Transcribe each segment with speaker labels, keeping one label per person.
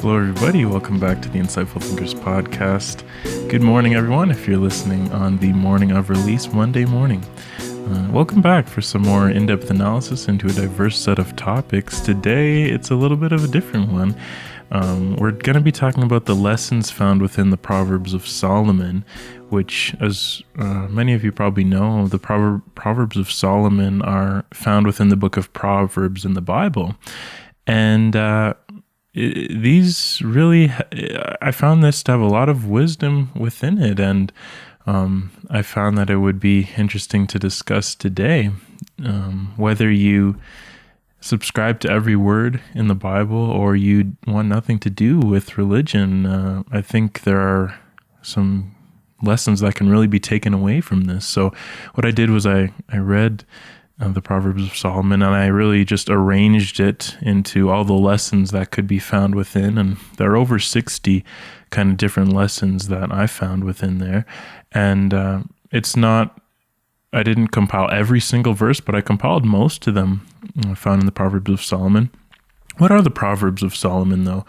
Speaker 1: Hello, everybody. Welcome back to the Insightful Thinkers podcast. Good morning, everyone. If you're listening on the morning of release, Monday morning, welcome back for some more in-depth analysis into a diverse set of topics. Today, it's a little bit of a different one. We're going to be talking about the lessons found within the Proverbs of Solomon, which, as many of you probably know, the Proverbs of Solomon are found within the book of Proverbs in the Bible. And these really, I found this to have a lot of wisdom within it, and I found that it would be interesting to discuss today. Whether you subscribe to every word in the Bible or you want nothing to do with religion, I think there are some lessons that can really be taken away from this. So what I did was I read the Proverbs of Solomon, and I really just arranged it into all the lessons that could be found within, and there are over 60 kind of different lessons that I found within there. And it's not, I didn't compile every single verse, but I compiled most of them found in the Proverbs of Solomon. What are the Proverbs of Solomon, though?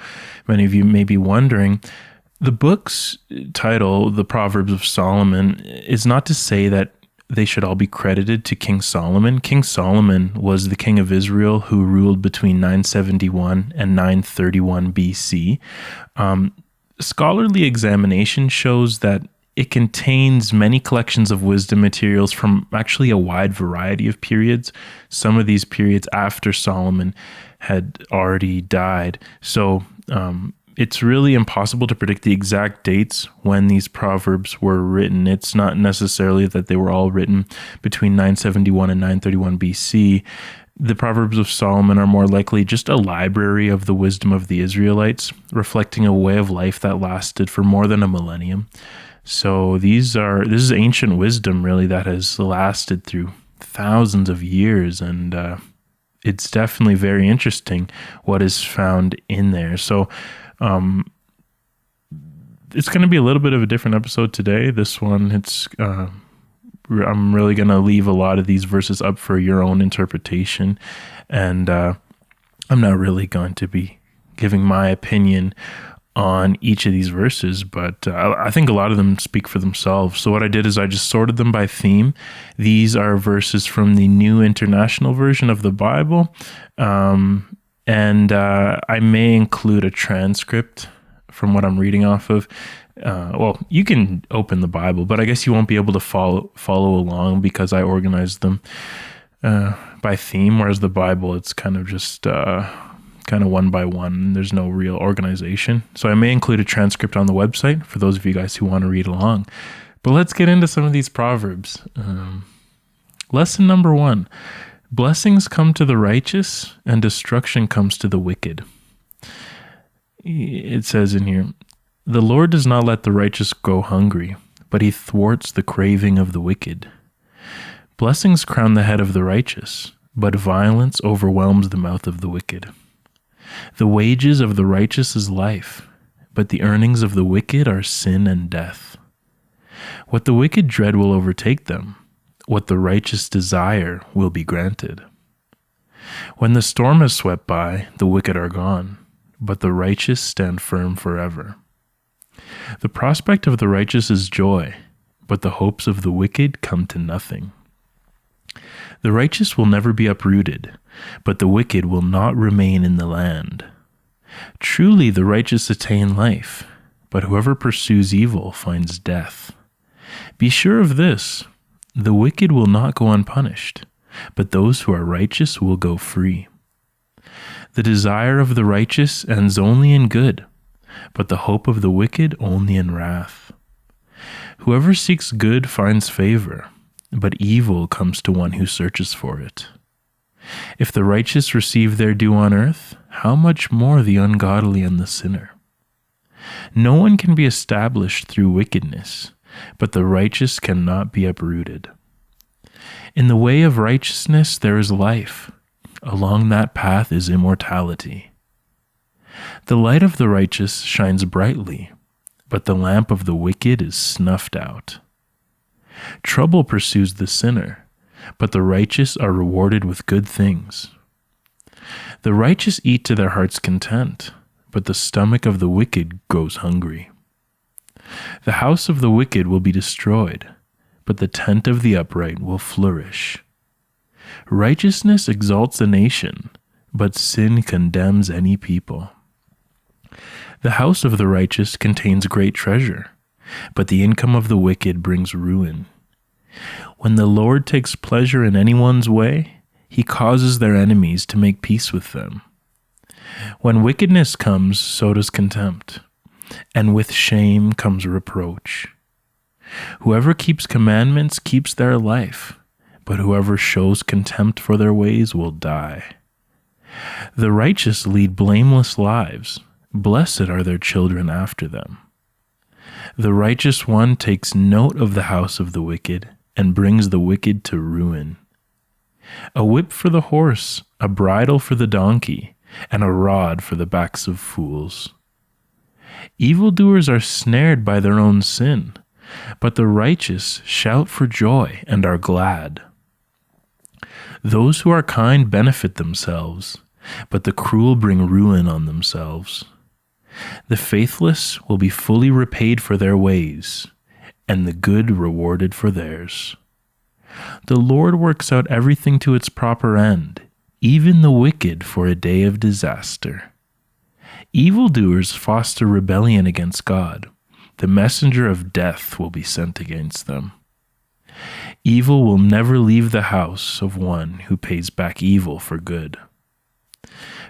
Speaker 1: Many of you may be wondering. The book's title, The Proverbs of Solomon, is not to say that they should all be credited to King Solomon. King Solomon was the king of Israel who ruled between 971 and 931 BC. Scholarly examination shows that it contains many collections of wisdom materials from actually a wide variety of periods. Some of these periods after Solomon had already died. So it's really impossible to predict the exact dates when these proverbs were written. It's not necessarily that they were all written between 971 and 931 BC. The Proverbs of Solomon are more likely just a library of the wisdom of the Israelites, reflecting a way of life that lasted for more than a millennium. So this is ancient wisdom, really, that has lasted through thousands of years, and it's definitely very interesting what is found in there. So it's going to be a little bit of a different episode today. This one, I'm really going to leave a lot of these verses up for your own interpretation, and I'm not really going to be giving my opinion on each of these verses, but I think a lot of them speak for themselves. So what I did is I just sorted them by theme. These are verses from the New International Version of the Bible, and I may include a transcript from what I'm reading off of. Well, you can open the Bible, but I guess you won't be able to follow along because I organized them by theme, whereas the Bible, it's kind of just kind of one by one. There's no real organization. So I may include a transcript on the website for those of you guys who want to read along. But let's get into some of these proverbs. Lesson number 1. Blessings come to the righteous and destruction comes to the wicked. It says in here, the Lord does not let the righteous go hungry, but he thwarts the craving of the wicked. Blessings crown the head of the righteous, but violence overwhelms the mouth of the wicked. The wages of the righteous is life, but the earnings of the wicked are sin and death. What the wicked dread will overtake them. What the righteous desire will be granted. When the storm has swept by, the wicked are gone, but the righteous stand firm forever. The prospect of the righteous is joy, but the hopes of the wicked come to nothing. The righteous will never be uprooted, but the wicked will not remain in the land. Truly the righteous attain life, but whoever pursues evil finds death. Be sure of this, the wicked will not go unpunished, but those who are righteous will go free. The desire of the righteous ends only in good, but the hope of the wicked only in wrath. Whoever seeks good finds favor, but evil comes to one who searches for it. If the righteous receive their due on earth, how much more the ungodly and the sinner? No one can be established through wickedness, but the righteous cannot be uprooted. In the way of righteousness there is life. Along that path is immortality. The light of the righteous shines brightly, but the lamp of the wicked is snuffed out. Trouble pursues the sinner, but the righteous are rewarded with good things. The righteous eat to their heart's content, but the stomach of the wicked grows hungry. The house of the wicked will be destroyed, but the tent of the upright will flourish. Righteousness exalts a nation, but sin condemns any people. The house of the righteous contains great treasure, but the income of the wicked brings ruin. When the Lord takes pleasure in anyone's way, he causes their enemies to make peace with them. When wickedness comes, so does contempt, and with shame comes reproach. Whoever keeps commandments keeps their life, but whoever shows contempt for their ways will die. The righteous lead blameless lives. Blessed are their children after them. The righteous one takes note of the house of the wicked and brings the wicked to ruin. A whip for the horse, a bridle for the donkey, and a rod for the backs of fools. Evildoers are snared by their own sin, but the righteous shout for joy and are glad. Those who are kind benefit themselves, but the cruel bring ruin on themselves. The faithless will be fully repaid for their ways, and the good rewarded for theirs. The Lord works out everything to its proper end, even the wicked for a day of disaster. Evildoers foster rebellion against God. The messenger of death will be sent against them. Evil will never leave the house of one who pays back evil for good.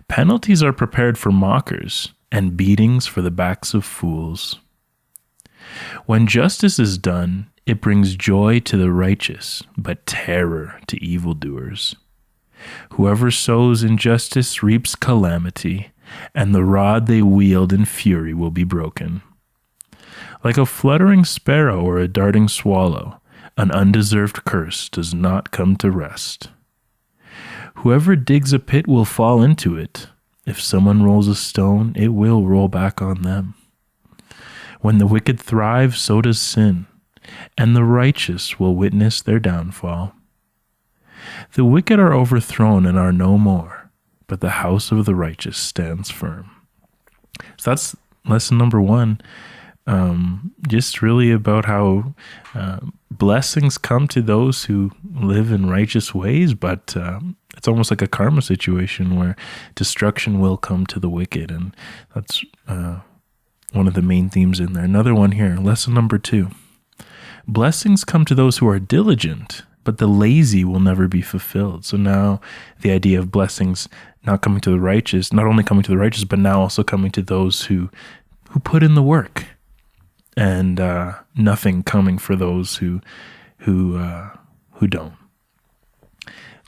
Speaker 1: Penalties are prepared for mockers, and beatings for the backs of fools. When justice is done, it brings joy to the righteous, but terror to evildoers. Whoever sows injustice reaps calamity, and the rod they wield in fury will be broken. Like a fluttering sparrow or a darting swallow, an undeserved curse does not come to rest. Whoever digs a pit will fall into it. If someone rolls a stone, it will roll back on them. When the wicked thrive, so does sin, and the righteous will witness their downfall. The wicked are overthrown and are no more, but the house of the righteous stands firm. So that's lesson number 1. Just really about how blessings come to those who live in righteous ways, but it's almost like a karma situation where destruction will come to the wicked, and that's one of the main themes in there. Another one here, lesson number 2. Blessings come to those who are diligent, but the lazy will never be fulfilled. So now the idea of blessings not coming to the righteous, not only coming to the righteous, but now also coming to those who put in the work, and nothing coming for those who don't.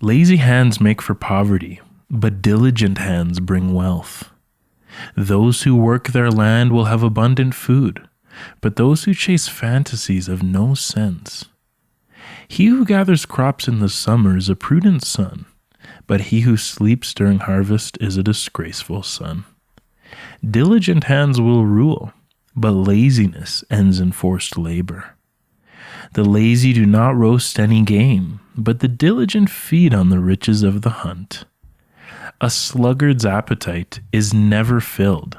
Speaker 1: Lazy hands make for poverty, but diligent hands bring wealth. Those who work their land will have abundant food, but those who chase fantasies have no sense. He who gathers crops in the summer is a prudent son, but he who sleeps during harvest is a disgraceful son. Diligent hands will rule, but laziness ends in forced labor. The lazy do not roast any game, but the diligent feed on the riches of the hunt. A sluggard's appetite is never filled,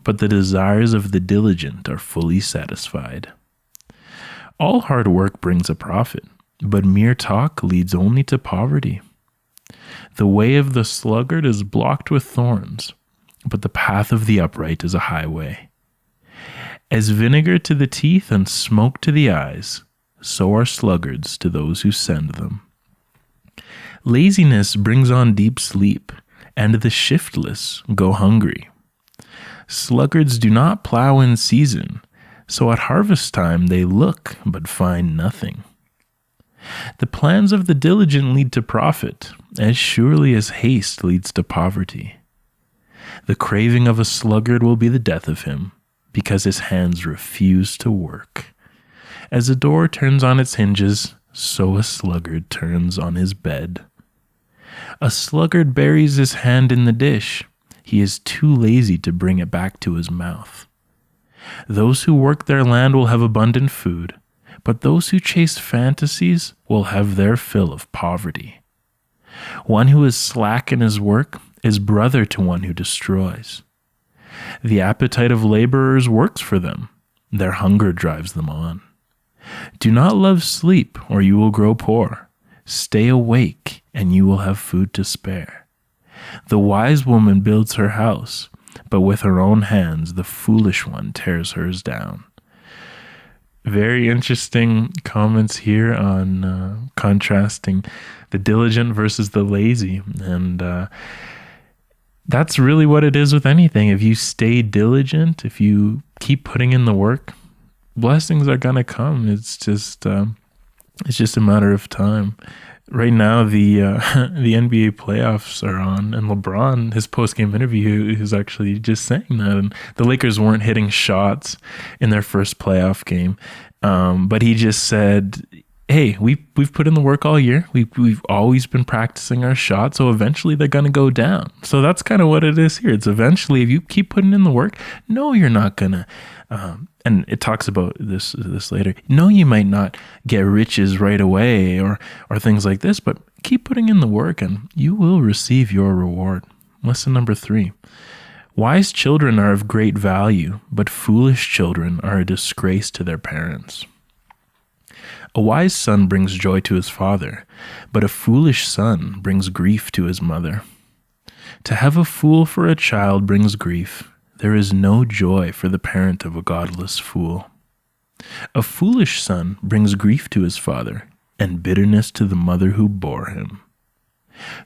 Speaker 1: but the desires of the diligent are fully satisfied. All hard work brings a profit, but mere talk leads only to poverty. The way of the sluggard is blocked with thorns, but the path of the upright is a highway. As vinegar to the teeth and smoke to the eyes, so are sluggards to those who send them. Laziness brings on deep sleep, and the shiftless go hungry. Sluggards do not plow in season, so at harvest time they look but find nothing. The plans of the diligent lead to profit, as surely as haste leads to poverty. The craving of a sluggard will be the death of him, because his hands refuse to work. As a door turns on its hinges, so a sluggard turns on his bed. A sluggard buries his hand in the dish. He is too lazy to bring it back to his mouth. Those who work their land will have abundant food, but those who chase fantasies will have their fill of poverty. One who is slack in his work is brother to one who destroys. The appetite of laborers works for them. Their hunger drives them on. Do not love sleep, or you will grow poor. Stay awake, and you will have food to spare. The wise woman builds her house, but with her own hands the foolish one tears hers down. Very interesting comments here on contrasting the diligent versus the lazy. And that's really what it is with anything. If you stay diligent, if you keep putting in the work, blessings are going to come. It's just a matter of time. Right now, the NBA playoffs are on, and LeBron, his post-game interview, is actually just saying that. And the Lakers weren't hitting shots in their first playoff game, but he just said, "Hey, we've put in the work all year. We've always been practicing our shot, so eventually they're gonna go down." So that's kind of what it is here. It's eventually, if you keep putting in the work, no, you're not gonna. And it talks about this later. No, you might not get riches right away or things like this, but keep putting in the work and you will receive your reward. Lesson number 3. Wise children are of great value, but foolish children are a disgrace to their parents. A wise son brings joy to his father, but a foolish son brings grief to his mother. To have a fool for a child brings grief. There is no joy for the parent of a godless fool. A foolish son brings grief to his father, and bitterness to the mother who bore him.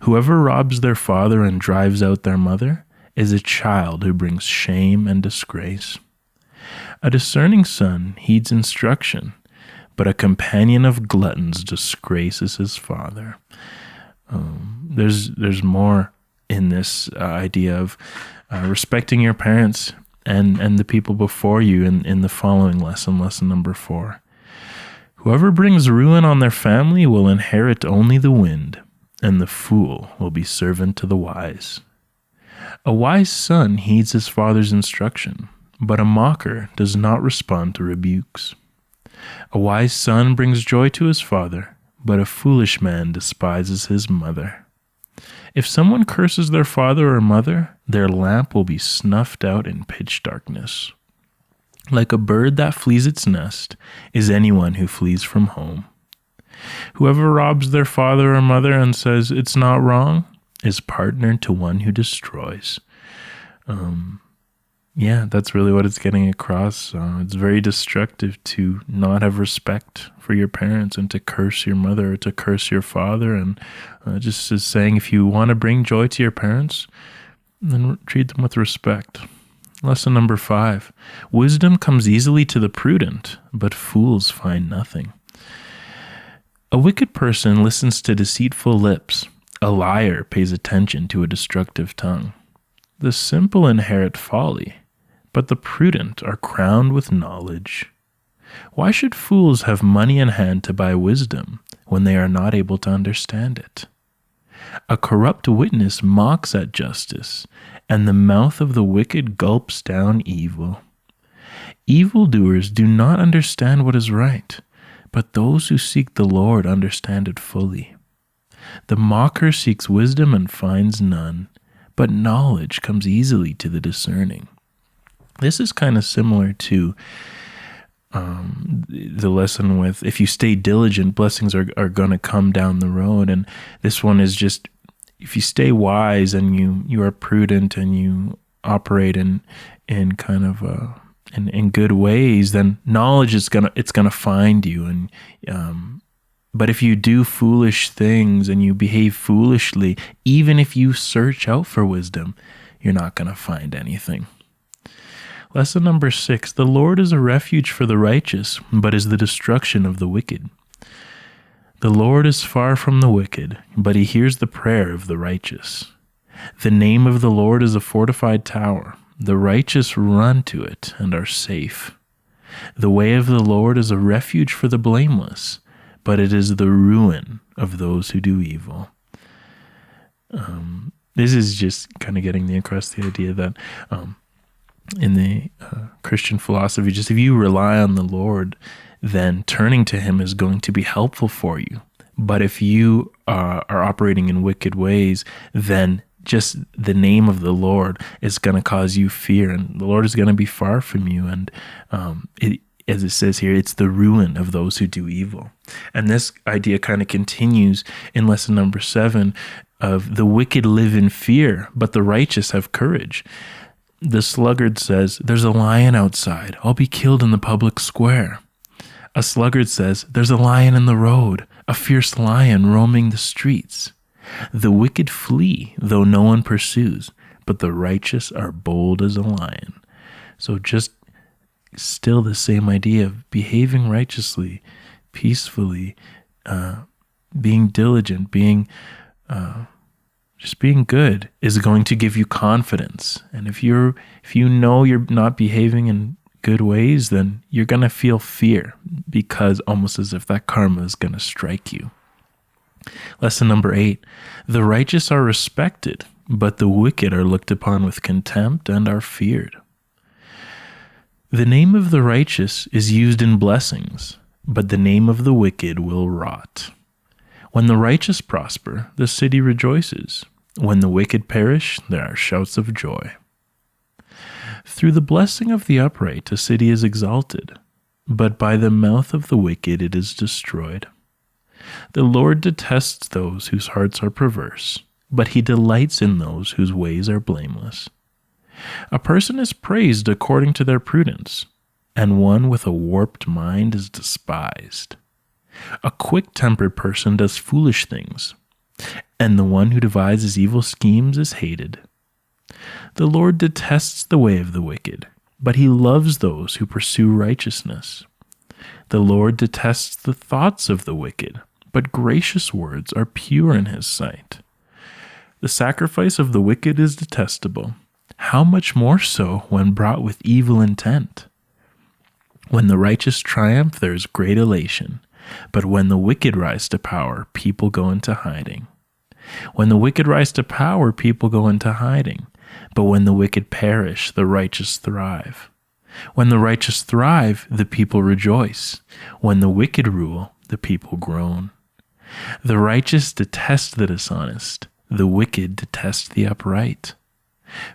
Speaker 1: Whoever robs their father and drives out their mother is a child who brings shame and disgrace. A discerning son heeds instruction, but a companion of gluttons disgraces his father. There's more in this idea of respecting your parents and the people before you in the following lesson number 4. Whoever brings ruin on their family will inherit only the wind, and the fool will be servant to the wise. A wise son heeds his father's instruction, but a mocker does not respond to rebukes. A wise son brings joy to his father, but a foolish man despises his mother. If someone curses their father or mother, their lamp will be snuffed out in pitch darkness. Like a bird that flees its nest is anyone who flees from home. Whoever robs their father or mother and says it's not wrong is partnered to one who destroys. That's really what it's getting across. It's very destructive to not have respect for your parents and to curse your mother or to curse your father. And just as saying, if you want to bring joy to your parents, then treat them with respect. Lesson number 5. Wisdom comes easily to the prudent, but fools find nothing. A wicked person listens to deceitful lips. A liar pays attention to a destructive tongue. The simple inherit folly, but the prudent are crowned with knowledge. Why should fools have money in hand to buy wisdom when they are not able to understand it? A corrupt witness mocks at justice, and the mouth of the wicked gulps down evil. Evildoers do not understand what is right, but those who seek the Lord understand it fully. The mocker seeks wisdom and finds none, but knowledge comes easily to the discerning. This is kind of similar to the lesson with, if you stay diligent, blessings are going to come down the road. And this one is just, if you stay wise and you are prudent and you operate in kind of in good ways, then knowledge is gonna find you. And but if you do foolish things and you behave foolishly, even if you search out for wisdom, you're not gonna find anything. Lesson number 6, the Lord is a refuge for the righteous, but is the destruction of the wicked. The Lord is far from the wicked, but he hears the prayer of the righteous. The name of the Lord is a fortified tower. The righteous run to it and are safe. The way of the Lord is a refuge for the blameless, but it is the ruin of those who do evil. This is just kind of getting across the idea that in the Christian philosophy, just if you rely on the Lord, then turning to him is going to be helpful for you. But if you are operating in wicked ways, then just the name of the Lord is going to cause you fear, and the Lord is going to be far from you. And as it says here, it's the ruin of those who do evil. And this idea kind of continues in lesson number 7 of the wicked live in fear, but the righteous have courage. The sluggard says, there's a lion outside. I'll be killed in the public square. A sluggard says, there's a lion in the road, a fierce lion roaming the streets. The wicked flee, though no one pursues, but the righteous are bold as a lion. So just still the same idea of behaving righteously, peacefully, being diligent, just being good is going to give you confidence. And if you know you're not behaving in good ways, then you're going to feel fear, because almost as if that karma is going to strike you. Lesson number 8, the righteous are respected, but the wicked are looked upon with contempt and are feared. The name of the righteous is used in blessings, but the name of the wicked will rot. When the righteous prosper, the city rejoices. When the wicked perish, there are shouts of joy. Through the blessing of the upright, a city is exalted, but by the mouth of the wicked it is destroyed. The Lord detests those whose hearts are perverse, but he delights in those whose ways are blameless. A person is praised according to their prudence, and one with a warped mind is despised. A quick-tempered person does foolish things, and the one who devises evil schemes is hated. The Lord detests the way of the wicked, but he loves those who pursue righteousness. The Lord detests the thoughts of the wicked, but gracious words are pure in his sight. The sacrifice of the wicked is detestable. How much more so when brought with evil intent? When the righteous triumph, there is great elation, but when the wicked rise to power, people go into hiding. When the wicked rise to power, people go into hiding, but when the wicked perish, the righteous thrive. When the righteous thrive, the people rejoice. When the wicked rule, the people groan. The righteous detest the dishonest. The wicked detest the upright.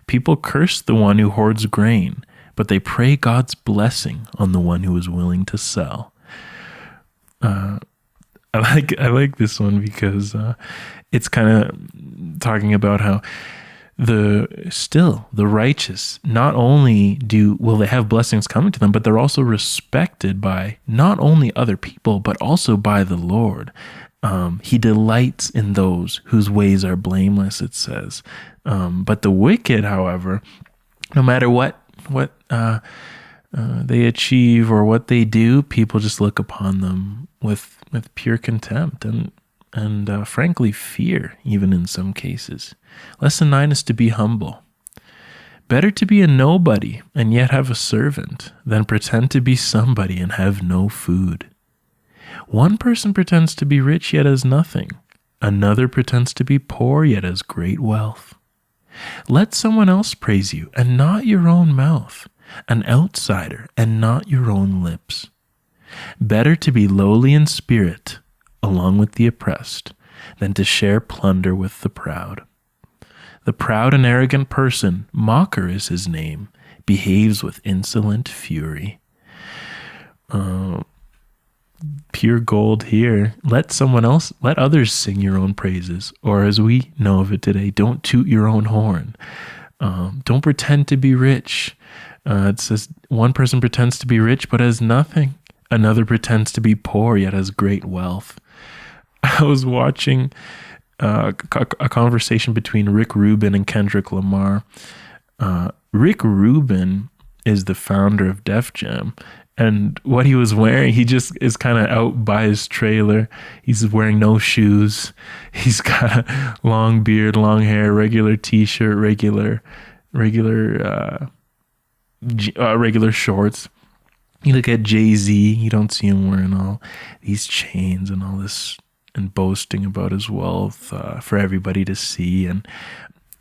Speaker 1: People curse the one who hoards grain, but they pray God's blessing on the one who is willing to sell. I like this one because it's kind of talking about how the righteous not only will they have blessings coming to them, but they're also respected by not only other people but also by the Lord. He delights in those whose ways are blameless, it says. But the wicked, however, no matter what they achieve or what they do, people just look upon them with pure contempt and frankly fear, even in some cases. Lesson 9 is to be humble. Better to be a nobody and yet have a servant than pretend to be somebody and have no food. One person pretends to be rich yet has nothing. Another pretends to be poor yet has great wealth. Let someone else praise you and not your own mouth, an outsider and not your own lips. Better to be lowly in spirit, along with the oppressed, than to share plunder with the proud. The proud and arrogant person, mocker is his name, behaves with insolent fury. Pure gold here. Let others sing your own praises, or as we know of it today, don't toot your own horn. Don't pretend to be rich. It says one person pretends to be rich but has nothing. Another pretends to be poor yet has great wealth. I was watching a conversation between Rick Rubin and Kendrick Lamar. Rick Rubin is the founder of Def Jam, and what he was wearing, he just is kind of out by his trailer. He's wearing no shoes. He's got a long beard, long hair, regular t-shirt, regular shorts. You look at Jay-Z, you don't see him wearing all these chains and all this and boasting about his wealth for everybody to see. And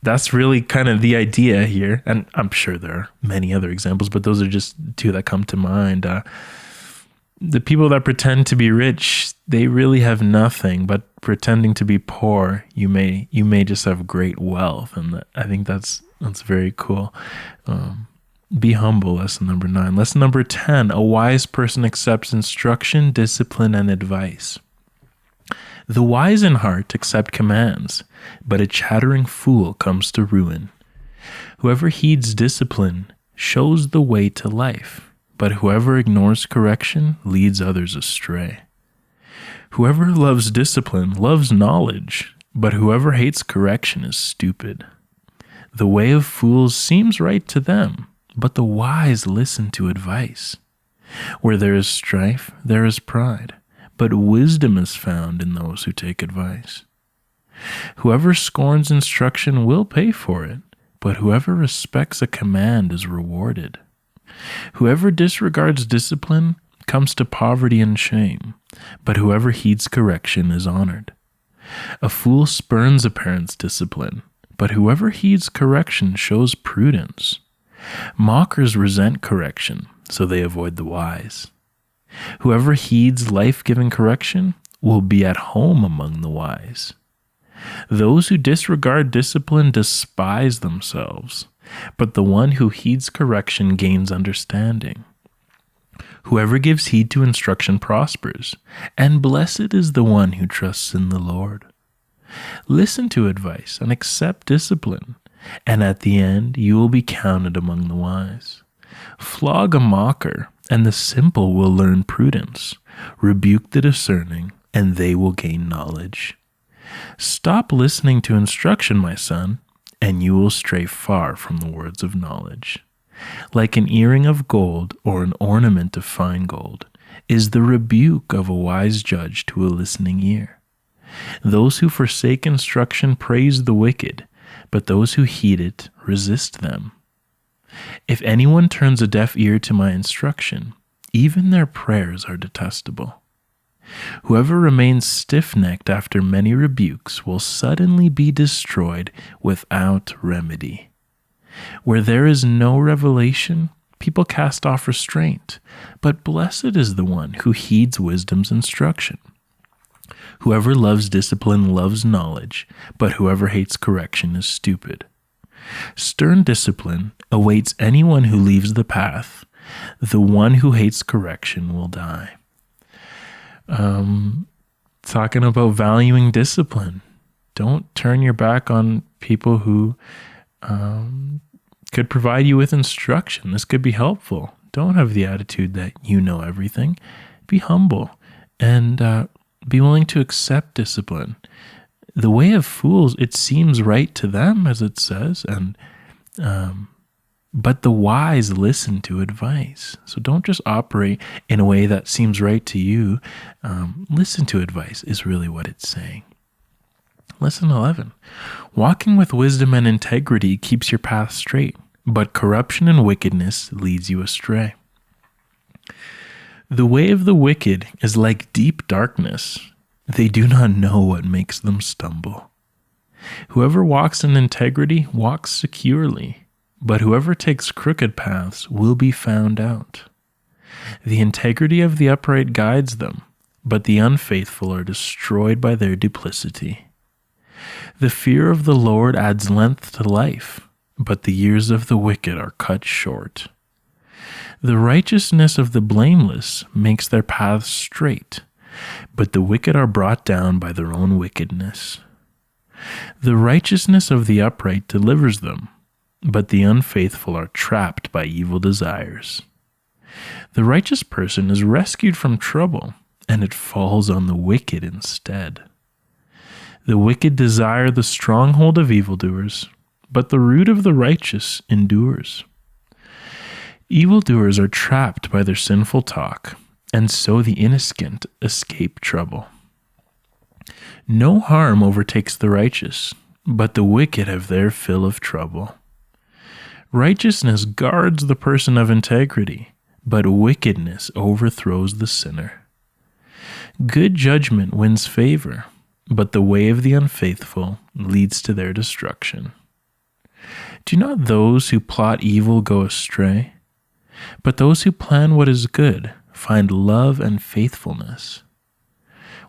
Speaker 1: that's really kind of the idea here. And I'm sure there are many other examples, but those are just two that come to mind. The people that pretend to be rich, they really have nothing, but pretending to be poor, you may just have great wealth, and I think that's very cool. Be humble, lesson number 9. Lesson number 10, a wise person accepts instruction, discipline, and advice. The wise in heart accept commands, but a chattering fool comes to ruin. Whoever heeds discipline shows the way to life, but whoever ignores correction leads others astray. Whoever loves discipline loves knowledge, but whoever hates correction is stupid. The way of fools seems right to them, but the wise listen to advice. Where there is strife, there is pride, but wisdom is found in those who take advice. Whoever scorns instruction will pay for it, but whoever respects a command is rewarded. Whoever disregards discipline comes to poverty and shame, but whoever heeds correction is honored. A fool spurns a parent's discipline, but whoever heeds correction shows prudence. Mockers resent correction, so they avoid the wise. Whoever heeds life-giving correction will be at home among the wise. Those who disregard discipline despise themselves, but the one who heeds correction gains understanding. Whoever gives heed to instruction prospers, and blessed is the one who trusts in the Lord. Listen to advice and accept discipline, and at the end you will be counted among the wise. Flog a mocker, and the simple will learn prudence. Rebuke the discerning, and they will gain knowledge. Stop listening to instruction, my son, and you will stray far from the words of knowledge. Like an earring of gold or an ornament of fine gold is the rebuke of a wise judge to a listening ear. Those who forsake instruction praise the wicked, but those who heed it resist them. If anyone turns a deaf ear to my instruction, even their prayers are detestable. Whoever remains stiff-necked after many rebukes will suddenly be destroyed without remedy. Where there is no revelation, people cast off restraint, but blessed is the one who heeds wisdom's instruction. Whoever loves discipline loves knowledge, but whoever hates correction is stupid. Stern discipline awaits anyone who leaves the path. The one who hates correction will die. Talking about valuing discipline. Don't turn your back on people who could provide you with instruction. This could be helpful. Don't have the attitude that you know everything. Be humble and be willing to accept discipline. The way of fools, it seems right to them, as it says, but the wise listen to advice. So don't just operate in a way that seems right to you. Listen to advice is really what it's saying. Lesson 11. Walking with wisdom and integrity keeps your path straight, but corruption and wickedness leads you astray. The way of the wicked is like deep darkness. They do not know what makes them stumble. Whoever walks in integrity walks securely, but whoever takes crooked paths will be found out. The integrity of the upright guides them, but the unfaithful are destroyed by their duplicity. The fear of the Lord adds length to life, but the years of the wicked are cut short. The righteousness of the blameless makes their paths straight, but the wicked are brought down by their own wickedness. The righteousness of the upright delivers them, but the unfaithful are trapped by evil desires. The righteous person is rescued from trouble, and it falls on the wicked instead. The wicked desire the stronghold of evildoers, but the root of the righteous endures. Evildoers are trapped by their sinful talk, and so the innocent escape trouble. No harm overtakes the righteous, but the wicked have their fill of trouble. Righteousness guards the person of integrity, but wickedness overthrows the sinner. Good judgment wins favor, but the way of the unfaithful leads to their destruction. Do not those who plot evil go astray? But those who plan what is good find love and faithfulness.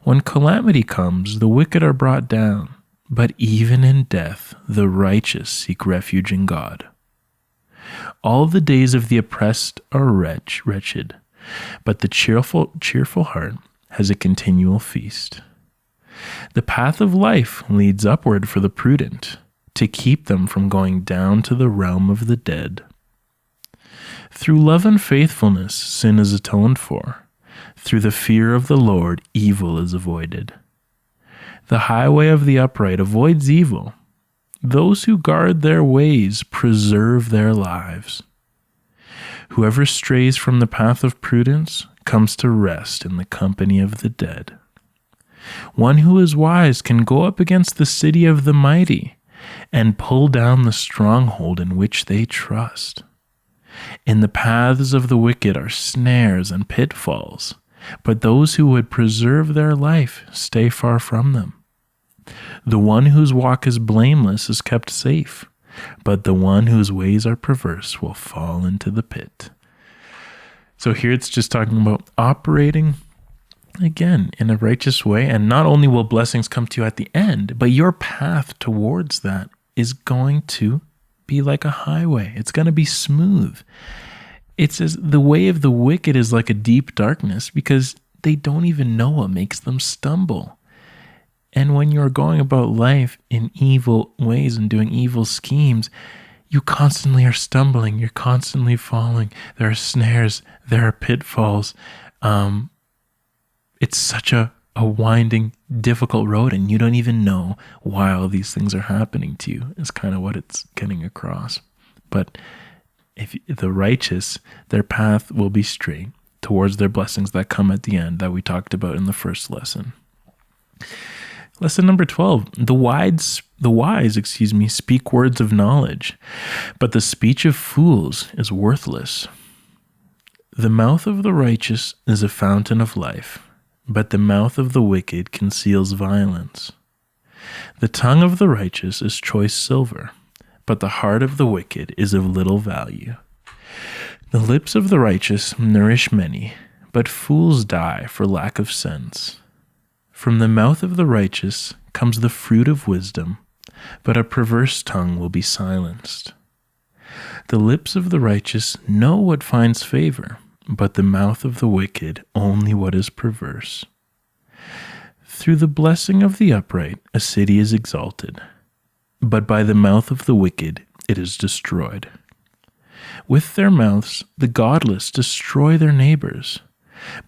Speaker 1: When calamity comes, the wicked are brought down, but even in death, the righteous seek refuge in God. All the days of the oppressed are wretched, but the cheerful heart has a continual feast. The path of life leads upward for the prudent, to keep them from going down to the realm of the dead. Through love and faithfulness, sin is atoned for. Through the fear of the Lord, evil is avoided. The highway of the upright avoids evil. Those who guard their ways preserve their lives. Whoever strays from the path of prudence comes to rest in the company of the dead. One who is wise can go up against the city of the mighty and pull down the stronghold in which they trust. In the paths of the wicked are snares and pitfalls, but those who would preserve their life stay far from them. The one whose walk is blameless is kept safe, but the one whose ways are perverse will fall into the pit. So here it's just talking about operating, again, in a righteous way. And not only will blessings come to you at the end, but your path towards that is going to be like a highway. It's going to be smooth. It says the way of the wicked is like a deep darkness because they don't even know what makes them stumble. And when you're going about life in evil ways and doing evil schemes, you constantly are stumbling. You're constantly falling. There are snares. There are pitfalls. It's such a winding, difficult road, and you don't even know why all these things are happening to you. Is kind of what it's getting across. But if the righteous, their path will be straight towards their blessings that come at the end that we talked about in the first lesson. Lesson number 12, the wise, speak words of knowledge, but the speech of fools is worthless. The mouth of the righteous is a fountain of life, but the mouth of the wicked conceals violence. The tongue of the righteous is choice silver, but the heart of the wicked is of little value. The lips of the righteous nourish many, but fools die for lack of sense. From the mouth of the righteous comes the fruit of wisdom, but a perverse tongue will be silenced. The lips of the righteous know what finds favor, but the mouth of the wicked only what is perverse. Through the blessing of the upright a city is exalted, but by the mouth of the wicked it is destroyed. With their mouths the godless destroy their neighbors,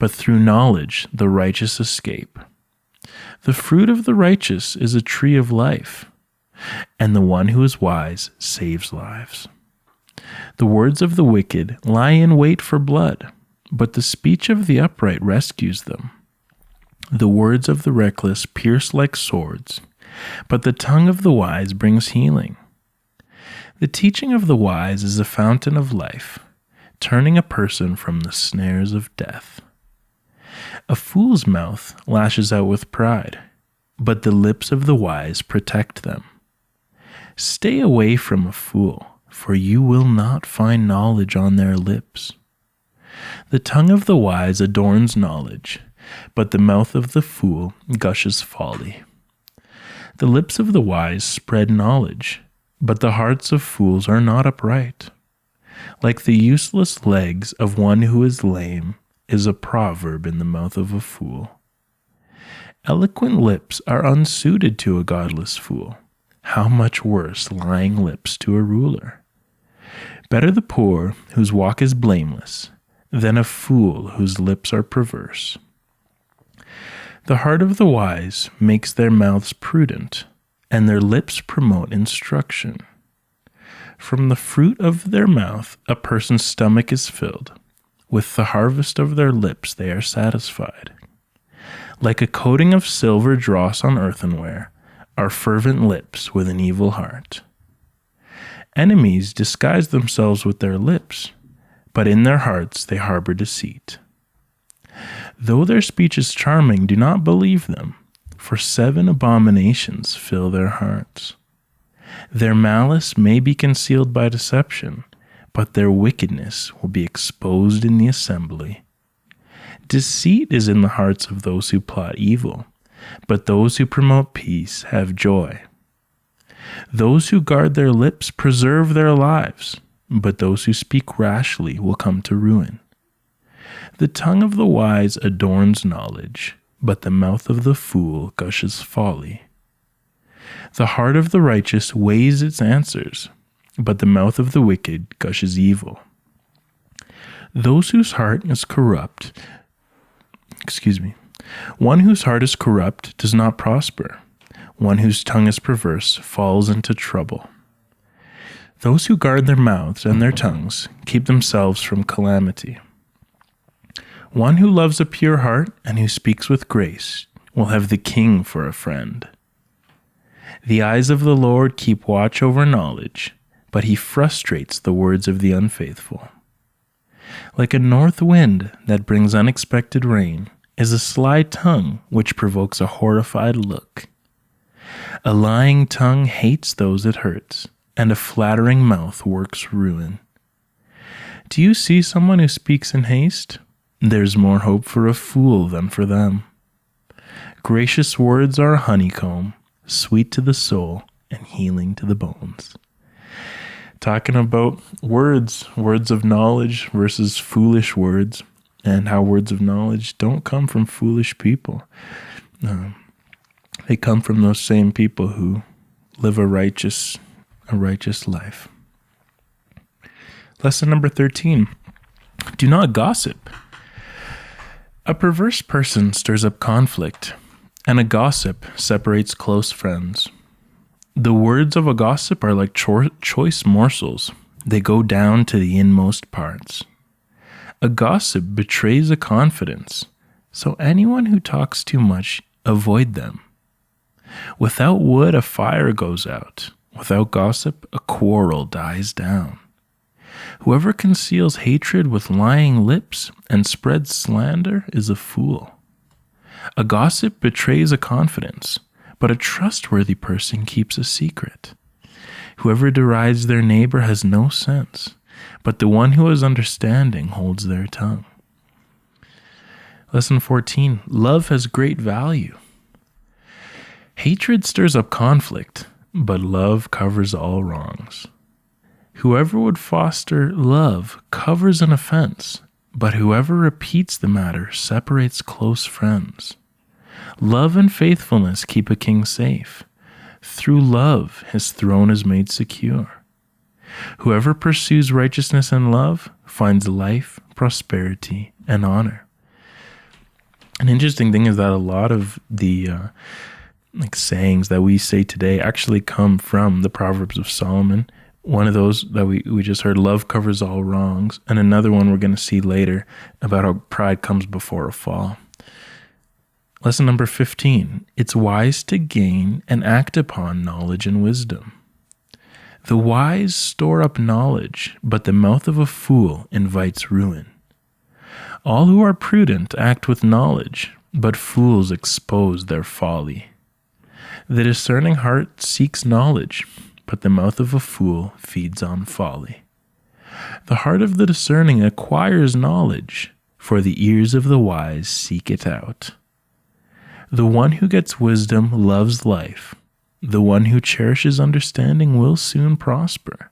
Speaker 1: but through knowledge the righteous escape. The fruit of the righteous is a tree of life, and the one who is wise saves lives. The words of the wicked lie in wait for blood, but the speech of the upright rescues them. The words of the reckless pierce like swords, but the tongue of the wise brings healing. The teaching of the wise is a fountain of life, turning a person from the snares of death. A fool's mouth lashes out with pride, but the lips of the wise protect them. Stay away from a fool, for you will not find knowledge on their lips. The tongue of the wise adorns knowledge, but the mouth of the fool gushes folly. The lips of the wise spread knowledge, but the hearts of fools are not upright. Like the useless legs of one who is lame is a proverb in the mouth of a fool. Eloquent lips are unsuited to a godless fool. How much worse lying lips to a ruler? Better the poor whose walk is blameless than a fool whose lips are perverse. The heart of the wise makes their mouths prudent, and their lips promote instruction. From the fruit of their mouth a person's stomach is filled. With the harvest of their lips they are satisfied. Like a coating of silver dross on earthenware are fervent lips with an evil heart. Enemies disguise themselves with their lips, but in their hearts they harbor deceit. Though their speech is charming, do not believe them, for 7 abominations fill their hearts. Their malice may be concealed by deception, but their wickedness will be exposed in the assembly. Deceit is in the hearts of those who plot evil, but those who promote peace have joy. Those who guard their lips preserve their lives, but those who speak rashly will come to ruin. The tongue of the wise adorns knowledge, but the mouth of the fool gushes folly. The heart of the righteous weighs its answers, but the mouth of the wicked gushes evil. Those whose heart is corrupt, one whose heart is corrupt does not prosper. One whose tongue is perverse falls into trouble. Those who guard their mouths and their tongues keep themselves from calamity. One who loves a pure heart and who speaks with grace will have the king for a friend. The eyes of the Lord keep watch over knowledge, but he frustrates the words of the unfaithful. Like a north wind that brings unexpected rain is a sly tongue which provokes a horrified look. A lying tongue hates those it hurts, and a flattering mouth works ruin. Do you see someone who speaks in haste? There's more hope for a fool than for them. Gracious words are a honeycomb, sweet to the soul and healing to the bones. Talking about words of knowledge versus foolish words, and how words of knowledge don't come from foolish people. They come from those same people who live a righteous life. Lesson number 13. Do not gossip. A perverse person stirs up conflict, and a gossip separates close friends. The words of a gossip are like choice morsels. They go down to the inmost parts. A gossip betrays a confidence, so anyone who talks too much, avoid them. Without wood, a fire goes out. Without gossip, a quarrel dies down. Whoever conceals hatred with lying lips and spreads slander is a fool. A gossip betrays a confidence, but a trustworthy person keeps a secret. Whoever derides their neighbor has no sense, but the one who has understanding holds their tongue. Lesson 14. Love has great value. Hatred stirs up conflict, but love covers all wrongs. Whoever would foster love covers an offense, but whoever repeats the matter separates close friends. Love and faithfulness keep a king safe. Through love, his throne is made secure. Whoever pursues righteousness and love finds life, prosperity, and honor. An interesting thing is that a lot of the sayings that we say today actually come from the Proverbs of Solomon. One of those that we just heard, love covers all wrongs, and another one we're going to see later about how pride comes before a fall. Lesson number 15. It's wise to gain and act upon knowledge and wisdom. The wise store up knowledge, but the mouth of a fool invites ruin. All who are prudent act with knowledge, but fools expose their folly. The discerning heart seeks knowledge, but the mouth of a fool feeds on folly. The heart of the discerning acquires knowledge, for the ears of the wise seek it out. The one who gets wisdom loves life. The one who cherishes understanding will soon prosper.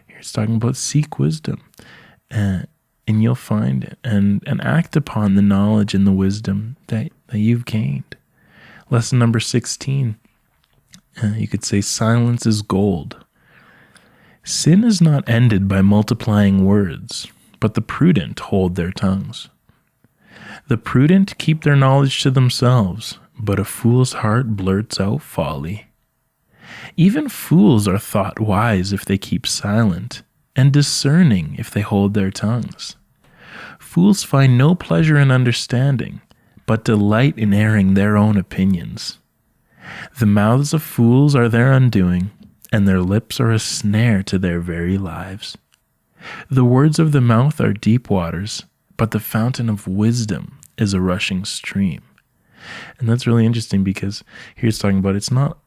Speaker 1: Here it's talking about seek wisdom, and you'll find it, and act upon the knowledge and the wisdom that you've gained. Lesson number 16. You could say silence is gold. Sin is not ended by multiplying words, but the prudent hold their tongues. The prudent keep their knowledge to themselves, but a fool's heart blurts out folly. Even fools are thought wise if they keep silent, and discerning if they hold their tongues. Fools find no pleasure in understanding, but delight in airing their own opinions. The mouths of fools are their undoing, and their lips are a snare to their very lives. The words of the mouth are deep waters, but the fountain of wisdom is a rushing stream. And that's really interesting because here it's talking about it's not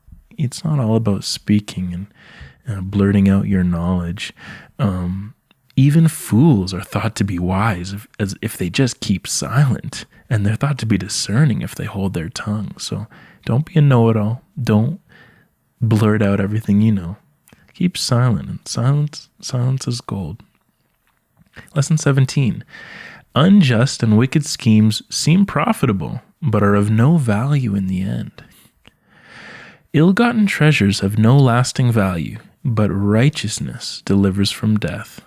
Speaker 1: all about speaking and blurting out your knowledge. Even fools are thought to be wise as if they just keep silent, and they're thought to be discerning if they hold their tongue. So don't be a know-it-all. Don't blurt out everything you know. Keep silent, and silence is gold. Lesson 17. Unjust and wicked schemes seem profitable, but are of no value in the end. Ill-gotten treasures have no lasting value, but righteousness delivers from death.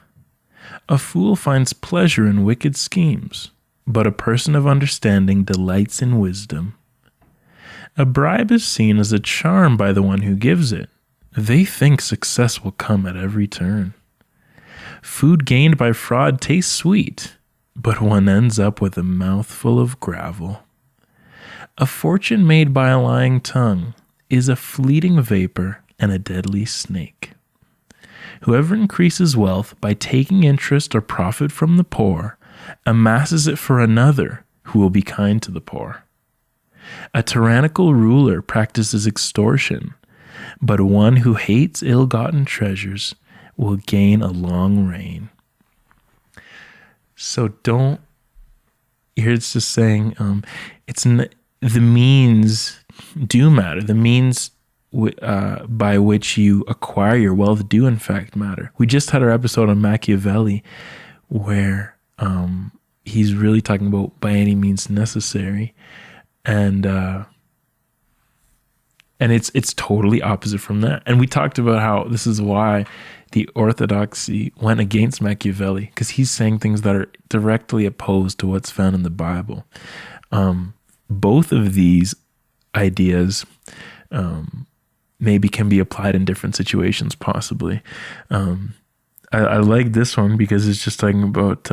Speaker 1: A fool finds pleasure in wicked schemes, but a person of understanding delights in wisdom. A bribe is seen as a charm by the one who gives it. They think success will come at every turn. Food gained by fraud tastes sweet, but one ends up with a mouthful of gravel. A fortune made by a lying tongue is a fleeting vapor and a deadly snake. Whoever increases wealth by taking interest or profit from the poor amasses it for another who will be kind to the poor. A tyrannical ruler practices extortion, but one who hates ill-gotten treasures will gain a long reign. So here it's just saying the means do matter. The means by which you acquire your wealth do in fact matter. We just had our episode on Machiavelli where he's really talking about by any means necessary, and it's totally opposite from that. And we talked about how this is why the orthodoxy went against Machiavelli, because he's saying things that are directly opposed to what's found in the Bible. Both of these ideas maybe can be applied in different situations, possibly. I like this one because it's just talking about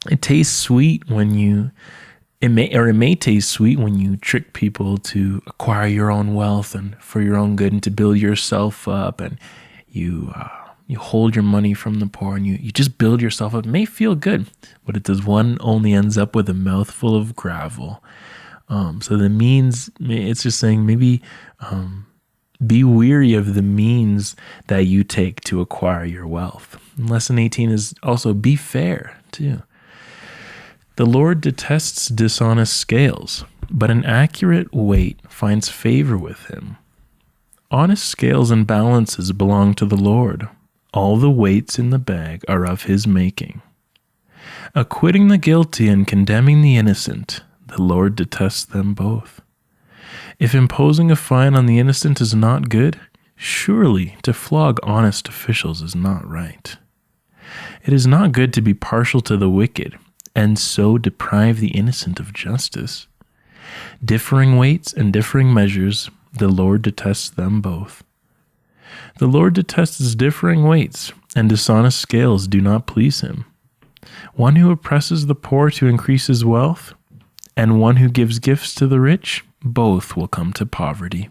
Speaker 1: it tastes sweet when it may taste sweet when you trick people to acquire your own wealth and for your own good and to build yourself up, and you hold your money from the poor and you just build yourself up. It may feel good, but it does. One only ends up with a mouthful of gravel. So the means, it's just saying maybe be weary of the means that you take to acquire your wealth. And lesson 18 is also be fair too. The Lord detests dishonest scales, but an accurate weight finds favor with him. Honest scales and balances belong to the Lord. All the weights in the bag are of his making. Acquitting the guilty and condemning the innocent, the Lord detests them both. If imposing a fine on the innocent is not good, surely to flog honest officials is not right. It is not good to be partial to the wicked, and so deprive the innocent of justice. Differing weights and differing measures, the Lord detests them both. The Lord detests differing weights, and dishonest scales do not please him. One who oppresses the poor to increase his wealth, and one who gives gifts to the rich, both will come to poverty.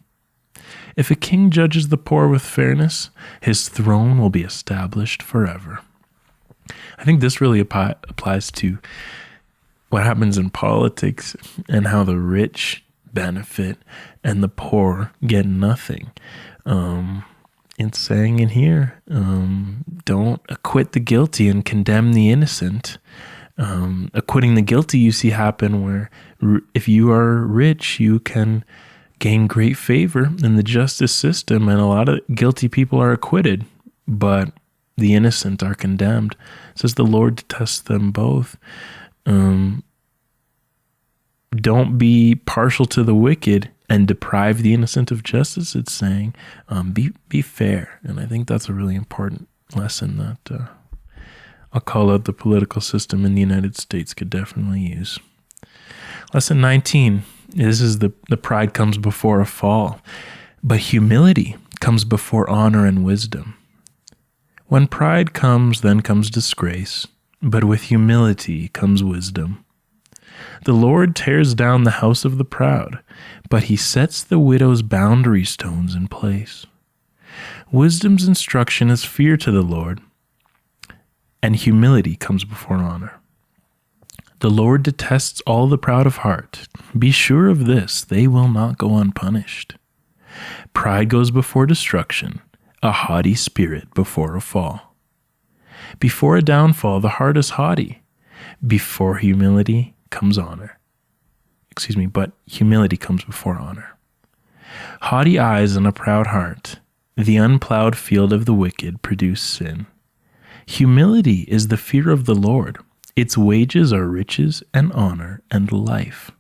Speaker 1: If a king judges the poor with fairness, his throne will be established forever. I think this really applies to what happens in politics and how the rich benefit and the poor get nothing. It's saying in here, don't acquit the guilty and condemn the innocent. Acquitting the guilty you see happen where if you are rich, you can gain great favor in the justice system, and a lot of guilty people are acquitted, but the innocent are condemned. It says the Lord detests them both. Don't be partial to the wicked and deprive the innocent of justice. It's saying be fair. And I think that's a really important lesson that I'll call out the political system in the United States could definitely use. Lesson 19. This is the pride comes before a fall, but humility comes before honor and wisdom. When pride comes, then comes disgrace, but with humility comes wisdom. The Lord tears down the house of the proud, but he sets the widow's boundary stones in place. Wisdom's instruction is fear to the Lord, and humility comes before honor. The Lord detests all the proud of heart. Be sure of this, they will not go unpunished. Pride goes before destruction, a haughty spirit before a fall. Before a downfall, the heart is haughty. Before humility comes honor. But humility comes before honor. Haughty eyes and a proud heart, the unplowed field of the wicked produce sin. Humility is the fear of the Lord. Its wages are riches and honor and life.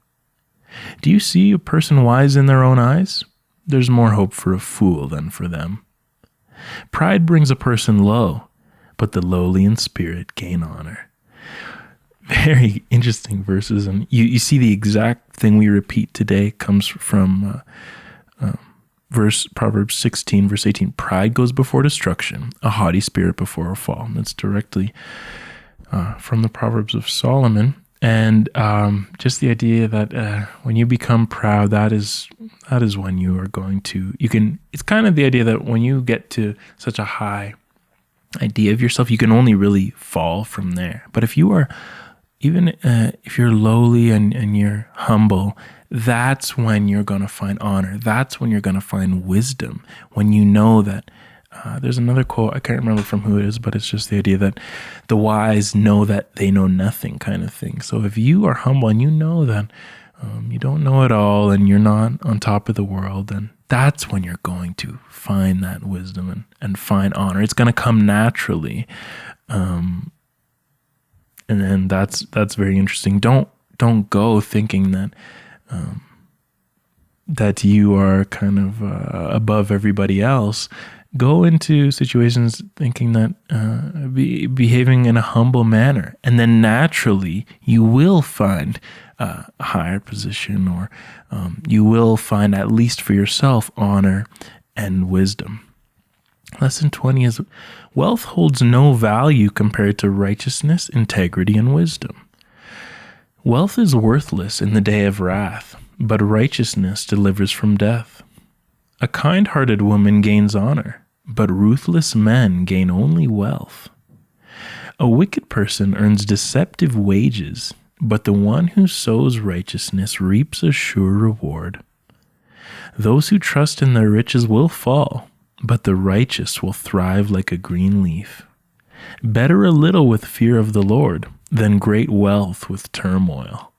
Speaker 1: Do you see a person wise in their own eyes? There's more hope for a fool than for them. Pride brings a person low, but the lowly in spirit gain honor. Very interesting verses, and you see the exact thing we repeat today comes from Proverbs 16, verse 18. Pride goes before destruction, a haughty spirit before a fall. And that's directly from the Proverbs of Solomon. And just the idea that when you become proud, that is when you are going to, it's kind of the idea that when you get to such a high idea of yourself, you can only really fall from there. But if you are, even if you're lowly and you're humble, that's when you're going to find honor. That's when you're going to find wisdom. When you know that, there's another quote, I can't remember from who it is, but it's just the idea that the wise know that they know nothing kind of thing. So if you are humble and you know that you don't know it all and you're not on top of the world, then that's when you're going to find that wisdom and find honor. It's going to come naturally. And then that's very interesting. Don't go thinking that you are kind of above everybody else. Go into situations thinking that behaving in a humble manner, and then naturally you will find a higher position, or you will find, at least for yourself, honor and wisdom. Lesson 20 is, wealth holds no value compared to righteousness, integrity, and wisdom. Wealth is worthless in the day of wrath, but righteousness delivers from death. A kind-hearted woman gains honor, but ruthless men gain only wealth. A wicked person earns deceptive wages, but the one who sows righteousness reaps a sure reward. Those who trust in their riches will fall, but the righteous will thrive like a green leaf. Better a little with fear of the Lord than great wealth with turmoil.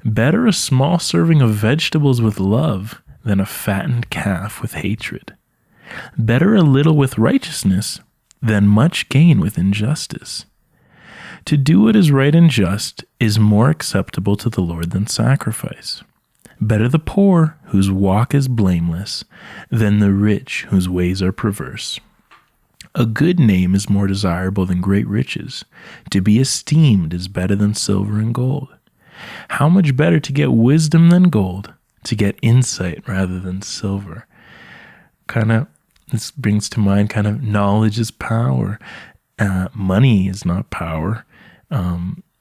Speaker 1: Better a small serving of vegetables with love than a fattened calf with hatred. Better a little with righteousness than much gain with injustice. To do what is right and just is more acceptable to the Lord than sacrifice. Better the poor whose walk is blameless than the rich whose ways are perverse. A good name is more desirable than great riches. To be esteemed is better than silver and gold. How much better to get wisdom than gold, to get insight rather than silver. This brings to mind knowledge is power. Money is not power.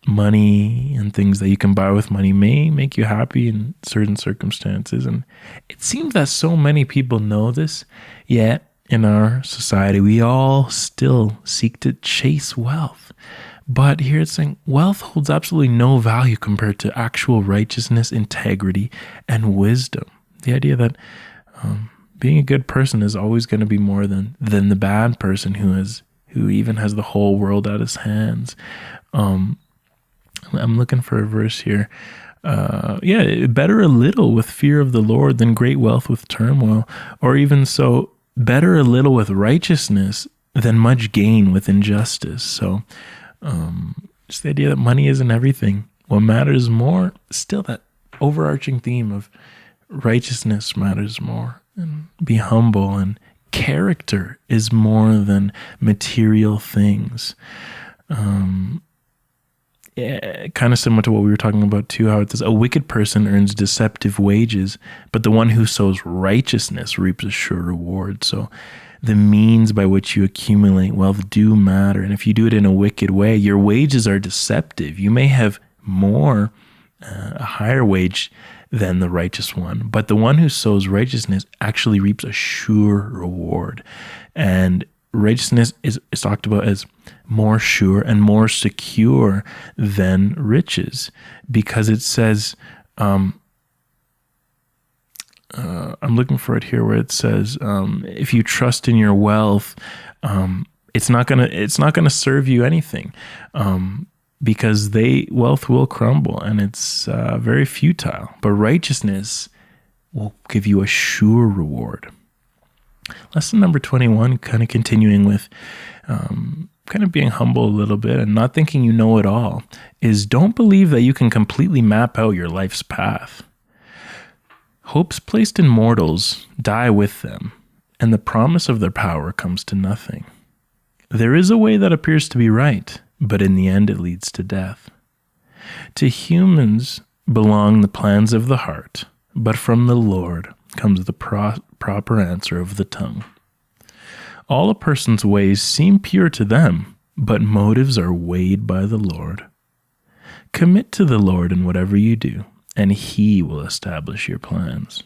Speaker 1: Money and things that you can buy with money may make you happy in certain circumstances. And it seems that so many people know this, yet in our society, we all still seek to chase wealth. But here it's saying wealth holds absolutely no value compared to actual righteousness, integrity, and wisdom. The idea that being a good person is always going to be more than the bad person who even has the whole world at his hands. I'm looking for a verse here. Better a little with fear of the Lord than great wealth with turmoil, or even so, better a little with righteousness than much gain with injustice. So, just the idea that money isn't everything. What matters more, still that overarching theme of righteousness matters more, and be humble, and character is more than material things. Kind of similar to what we were talking about too, how it says a wicked person earns deceptive wages, but the one who sows righteousness reaps a sure reward. So the means by which you accumulate wealth do matter. And if you do it in a wicked way, your wages are deceptive. You may have a higher wage than the righteous one, but the one who sows righteousness actually reaps a sure reward. And righteousness is talked about as more sure and more secure than riches, because it says, I'm looking for it here where it says, if you trust in your wealth, it's not gonna serve you anything, because wealth will crumble and it's very futile. But righteousness will give you a sure reward. Lesson number 21, kind of continuing with kind of being humble a little bit and not thinking you know it all, is don't believe that you can completely map out your life's path. Hopes placed in mortals die with them, and the promise of their power comes to nothing. There is a way that appears to be right, but in the end it leads to death. To humans belong the plans of the heart, but from the Lord comes the proper answer of the tongue. All a person's ways seem pure to them, but motives are weighed by the Lord. Commit to the Lord in whatever you do, and He will establish your plans.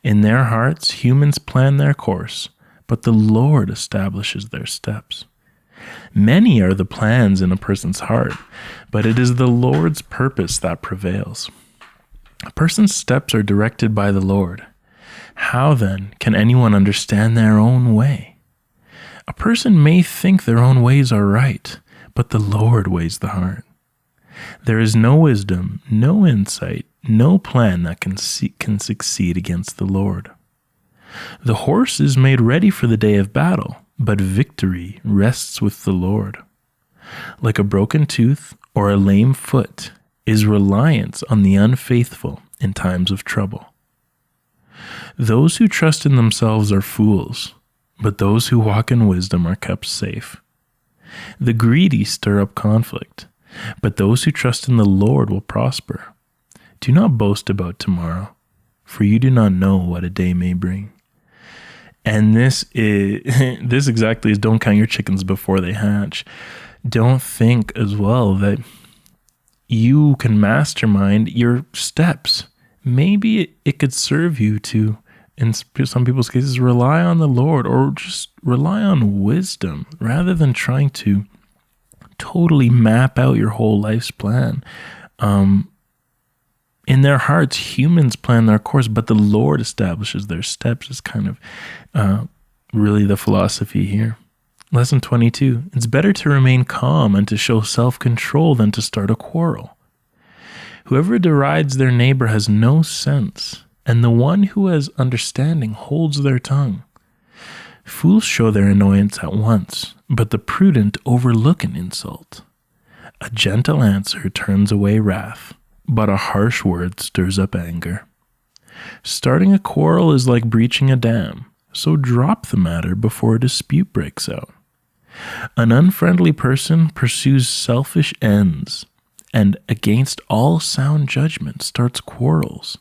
Speaker 1: In their hearts, humans plan their course, but the Lord establishes their steps. Many are the plans in a person's heart, but it is the Lord's purpose that prevails. A person's steps are directed by the Lord. How then can anyone understand their own way? A person may think their own ways are right, but the Lord weighs the heart. There is no wisdom, no insight, no plan that can succeed against the Lord. The horse is made ready for the day of battle, but victory rests with the Lord. Like a broken tooth or a lame foot is reliance on the unfaithful in times of trouble. Those who trust in themselves are fools, but those who walk in wisdom are kept safe. The greedy stir up conflict, but those who trust in the Lord will prosper. Do not boast about tomorrow, for you do not know what a day may bring. And this exactly is don't count your chickens before they hatch. Don't think as well that you can mastermind your steps. Maybe it could serve you to, in some people's cases, rely on the Lord or just rely on wisdom rather than trying to totally map out your whole life's plan. In their hearts, humans plan their course, but the Lord establishes their steps is kind of really the philosophy here. Lesson 22, it's better to remain calm and to show self-control than to start a quarrel. Whoever derides their neighbor has no sense, and the one who has understanding holds their tongue. Fools show their annoyance at once, but the prudent overlook an insult. A gentle answer turns away wrath, but a harsh word stirs up anger. Starting a quarrel is like breaching a dam, so drop the matter before a dispute breaks out. An unfriendly person pursues selfish ends, and against all sound judgment starts quarrels.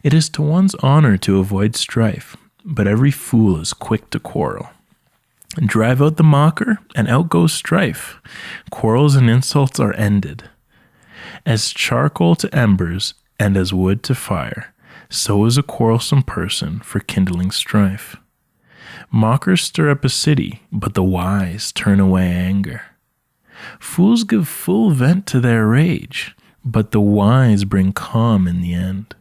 Speaker 1: It is to one's honor to avoid strife, but every fool is quick to quarrel. Drive out the mocker, and out goes strife. Quarrels and insults are ended. As charcoal to embers, and as wood to fire, so is a quarrelsome person for kindling strife. Mockers stir up a city, but the wise turn away anger. Fools give full vent to their rage, but the wise bring calm in the end.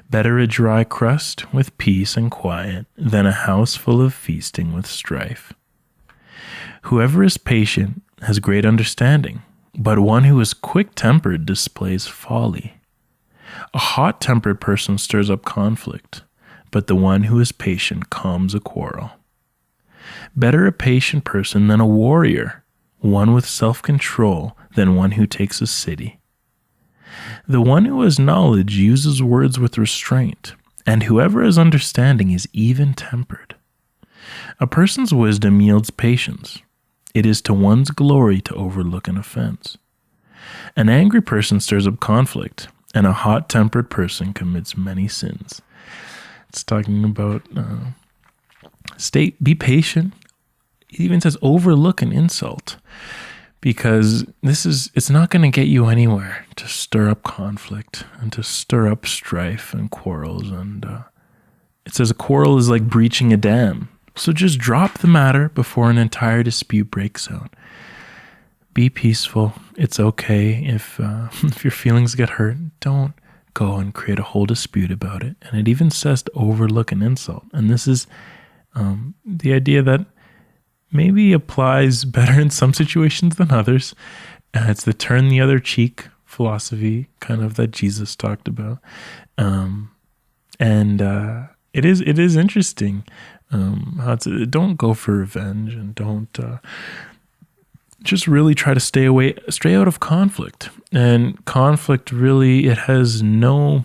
Speaker 1: Better a dry crust with peace and quiet than a house full of feasting with strife. Whoever is patient has great understanding, but one who is quick-tempered displays folly. A hot-tempered person stirs up conflict, but the one who is patient calms a quarrel. Better a patient person than a warrior, one with self-control than one who takes a city. The one who has knowledge uses words with restraint, and whoever has understanding is even-tempered. A person's wisdom yields patience. It is to one's glory to overlook an offense. An angry person stirs up conflict, and a hot-tempered person commits many sins. It's talking about be patient. It even says overlook an insult, because it's not going to get you anywhere to stir up conflict and to stir up strife and quarrels. And it says a quarrel is like breaching a dam. So just drop the matter before an entire dispute breaks out. Be peaceful. It's okay if your feelings get hurt. Don't go and create a whole dispute about it. And it even says to overlook an insult. And this is the idea that maybe applies better in some situations than others. It's the turn the other cheek philosophy, kind of, that Jesus talked about. It is interesting how don't go for revenge, and don't just really try to stay out of conflict. And conflict, really, it has no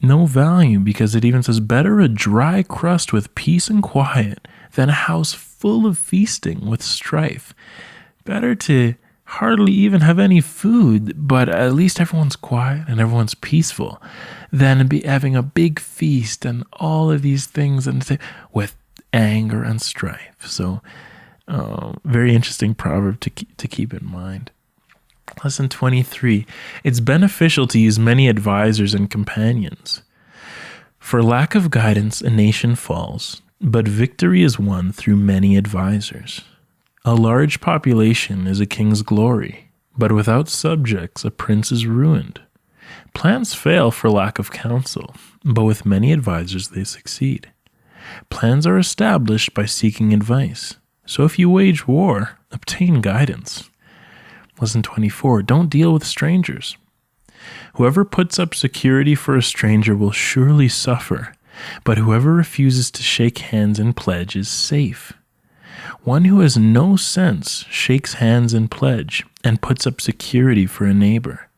Speaker 1: value, because it even says, better a dry crust with peace and quiet than a house full of feasting with strife. Better to hardly even have any food, but at least everyone's quiet and everyone's peaceful, than be having a big feast and all of these things and with anger and strife. So very interesting proverb to keep in mind. Lesson 23. It's beneficial to use many advisors and companions. For lack of guidance, a nation falls, but victory is won through many advisors. A large population is a king's glory, but without subjects, a prince is ruined. Plans fail for lack of counsel, but with many advisors they succeed. Plans are established by seeking advice. So if you wage war, obtain guidance. Lesson 24. Don't deal with strangers. Whoever puts up security for a stranger will surely suffer, but whoever refuses to shake hands and pledge is safe. One who has no sense shakes hands and pledge and puts up security for a neighbor.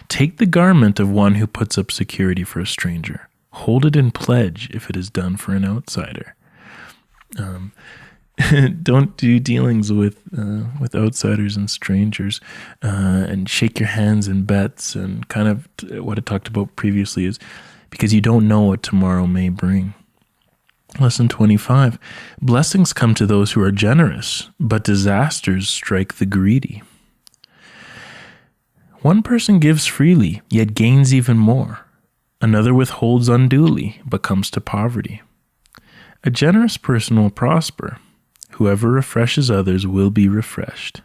Speaker 1: Take the garment of one who puts up security for a stranger. Hold it in pledge if it is done for an outsider. Don't do dealings with outsiders and strangers, and shake your hands in bets, and kind of what I talked about previously is because you don't know what tomorrow may bring. Lesson 25. Blessings come to those who are generous, but disasters strike the greedy. One person gives freely, yet gains even more. Another withholds unduly, but comes to poverty. A generous person will prosper. Whoever refreshes others will be refreshed.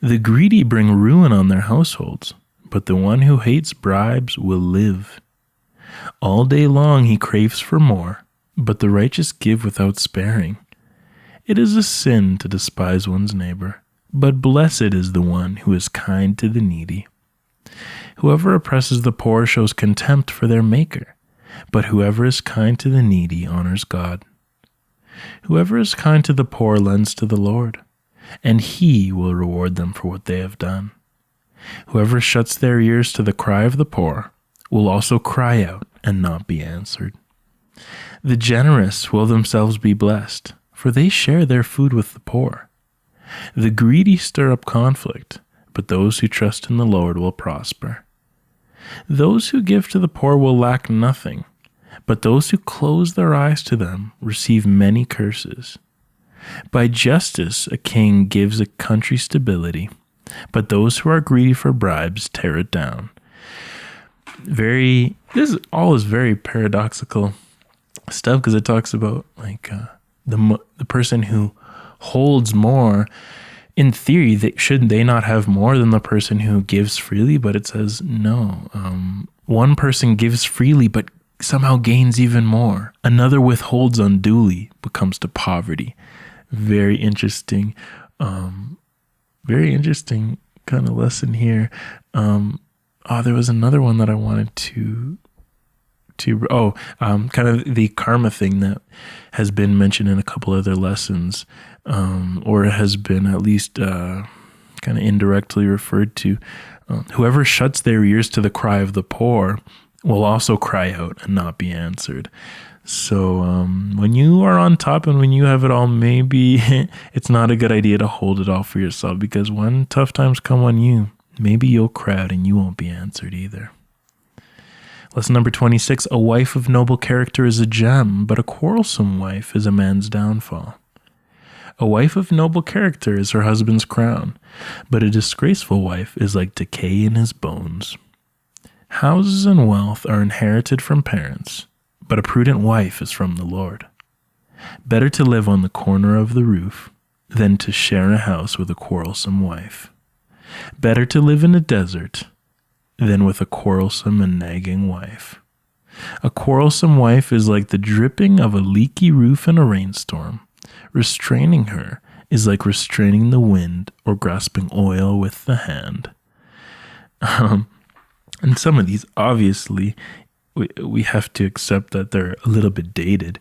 Speaker 1: The greedy bring ruin on their households, but the one who hates bribes will live. All day long he craves for more, but the righteous give without sparing. It is a sin to despise one's neighbor, but blessed is the one who is kind to the needy. Whoever oppresses the poor shows contempt for their Maker, but whoever is kind to the needy honors God. Whoever is kind to the poor lends to the Lord, and He will reward them for what they have done. Whoever shuts their ears to the cry of the poor will also cry out and not be answered. The generous will themselves be blessed, for they share their food with the poor. The greedy stir up conflict, but those who trust in the Lord will prosper. Those who give to the poor will lack nothing, but those who close their eyes to them receive many curses. By justice a king gives a country stability, but those who are greedy for bribes tear it down. This all is very paradoxical stuff, because it talks about the person who holds more. In theory, should they not have more than the person who gives freely? But it says no. One person gives freely, but somehow gains even more. Another withholds unduly, but comes to poverty. Very interesting. Very interesting kind of lesson here. There was another one that I wanted to kind of the karma thing that has been mentioned in a couple other lessons, or has been at least kind of indirectly referred to. Whoever shuts their ears to the cry of the poor will also cry out and not be answered. So when you are on top and when you have it all, maybe it's not a good idea to hold it all for yourself, because when tough times come on you, maybe you'll cry out and you won't be answered either. Lesson number 26. A wife of noble character is a gem, but a quarrelsome wife is a man's downfall. A wife of noble character is her husband's crown, but a disgraceful wife is like decay in his bones. Houses and wealth are inherited from parents, but a prudent wife is from the Lord. Better to live on the corner of the roof than to share a house with a quarrelsome wife. Better to live in a desert than with a quarrelsome and nagging wife. A quarrelsome wife is like the dripping of a leaky roof in a rainstorm. Restraining her is like restraining the wind or grasping oil with the hand. And some of these, obviously, we have to accept that they're a little bit dated,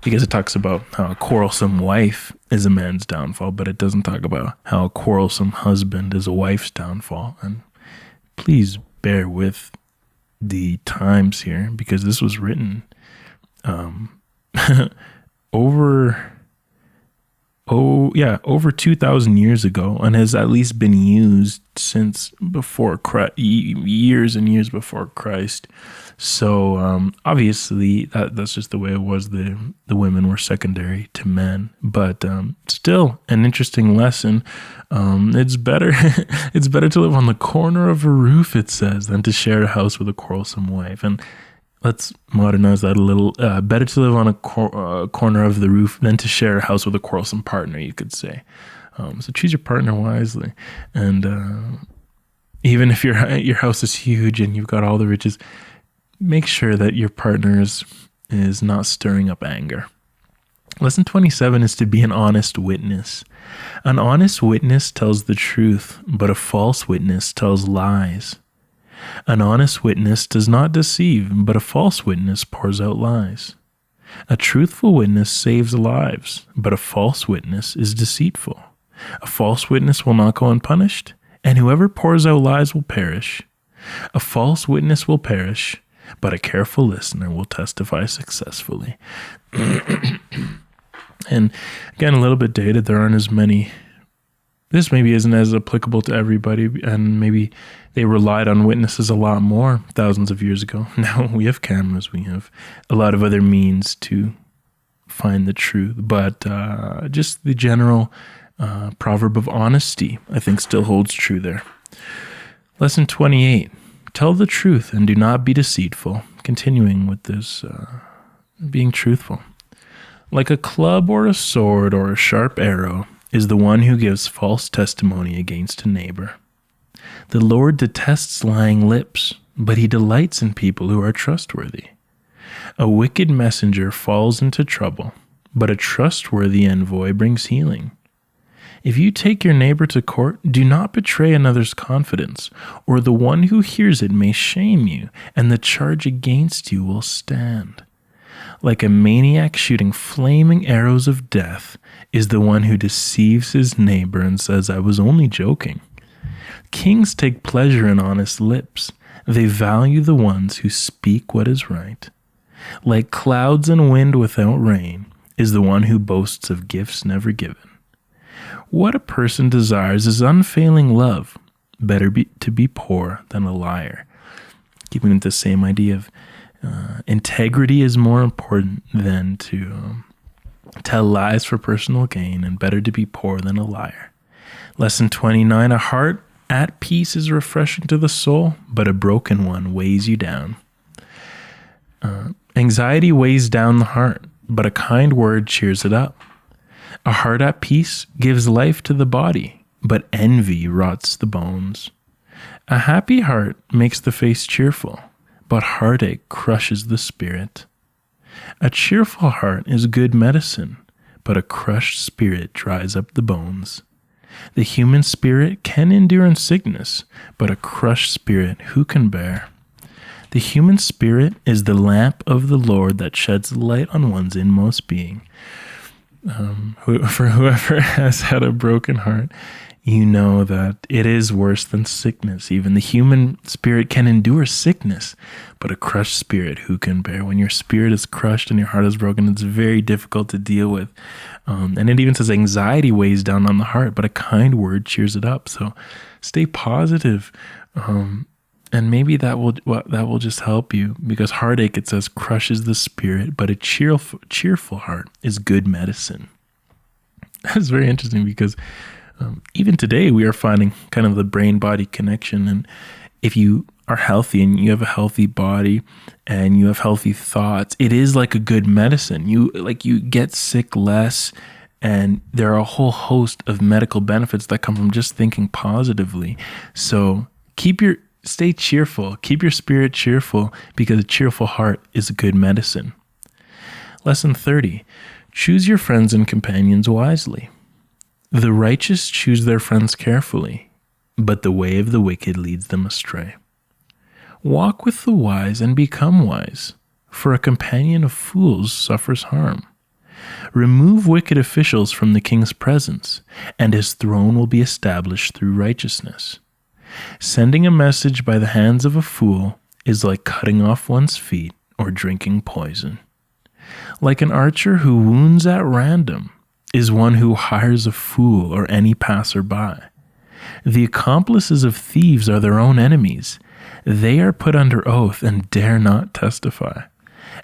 Speaker 1: because it talks about how a quarrelsome wife is a man's downfall, but it doesn't talk about how a quarrelsome husband is a wife's downfall. And please bear with the times here, because this was written over 2,000 years ago, and has at least been used since before Christ, years and years before Christ. So obviously that's just the way it was. The women were secondary to men, but still an interesting lesson. It's better it's better to live on the corner of a roof, it says, than to share a house with a quarrelsome wife. And let's modernize that a little. Better to live on a corner of the roof than to share a house with a quarrelsome partner, you could say. So choose your partner wisely. And even if your house is huge and you've got all the riches, make sure that your partner is not stirring up anger. Lesson 27 is to be an honest witness. An honest witness tells the truth, but a false witness tells lies. An honest witness does not deceive, but a false witness pours out lies. A truthful witness saves lives, but a false witness is deceitful. A false witness will not go unpunished, and whoever pours out lies will perish. A false witness will perish, but a careful listener will testify successfully. And again, a little bit dated. There aren't as many. This maybe isn't as applicable to everybody, and maybe they relied on witnesses a lot more thousands of years ago. Now we have cameras, we have a lot of other means to find the truth, but just the general proverb of honesty, I think, still holds true there. Lesson 28, tell the truth and do not be deceitful. Continuing with this, being truthful. Like a club or a sword or a sharp arrow is the one who gives false testimony against a neighbor. The Lord detests lying lips, but he delights in people who are trustworthy. A wicked messenger falls into trouble, but a trustworthy envoy brings healing. If you take your neighbor to court, do not betray another's confidence, or the one who hears it may shame you, and the charge against you will stand. Like a maniac shooting flaming arrows of death is the one who deceives his neighbor and says, I was only joking. Kings take pleasure in honest lips. They value the ones who speak what is right. Like clouds and wind without rain is the one who boasts of gifts never given. What a person desires is unfailing love. Better to be poor than a liar. Keeping with the same idea of integrity is more important than to tell lies for personal gain, and better to be poor than a liar. Lesson 29, a heart at peace is refreshing to the soul, but a broken one weighs you down. Anxiety weighs down the heart, but a kind word cheers it up. A heart at peace gives life to the body, but envy rots the bones. A happy heart makes the face cheerful, but heartache crushes the spirit. A cheerful heart is good medicine, but a crushed spirit dries up the bones. The human spirit can endure in sickness, but a crushed spirit who can bear? The human spirit is the lamp of the Lord that sheds light on one's inmost being. For whoever has had a broken heart, you know that it is worse than sickness. Even the human spirit can endure sickness, but a crushed spirit who can bear? When your spirit is crushed and your heart is broken, it's very difficult to deal with. And it even says anxiety weighs down on the heart, but a kind word cheers it up. So stay positive. And maybe that will just help you, because heartache, it says, crushes the spirit, but a cheerful heart is good medicine. That's very interesting, because even today we are finding kind of the brain-body connection. And if you are healthy and you have a healthy body and you have healthy thoughts, it is like a good medicine. You get sick less, and there are a whole host of medical benefits that come from just thinking positively. So stay cheerful, keep your spirit cheerful, because a cheerful heart is a good medicine. Lesson 30, choose your friends and companions wisely. The righteous choose their friends carefully, but the way of the wicked leads them astray. Walk with the wise and become wise, for a companion of fools suffers harm. Remove wicked officials from the king's presence, and his throne will be established through righteousness. Sending a message by the hands of a fool is like cutting off one's feet or drinking poison. Like an archer who wounds at random is one who hires a fool or any passerby. The accomplices of thieves are their own enemies. They are put under oath and dare not testify.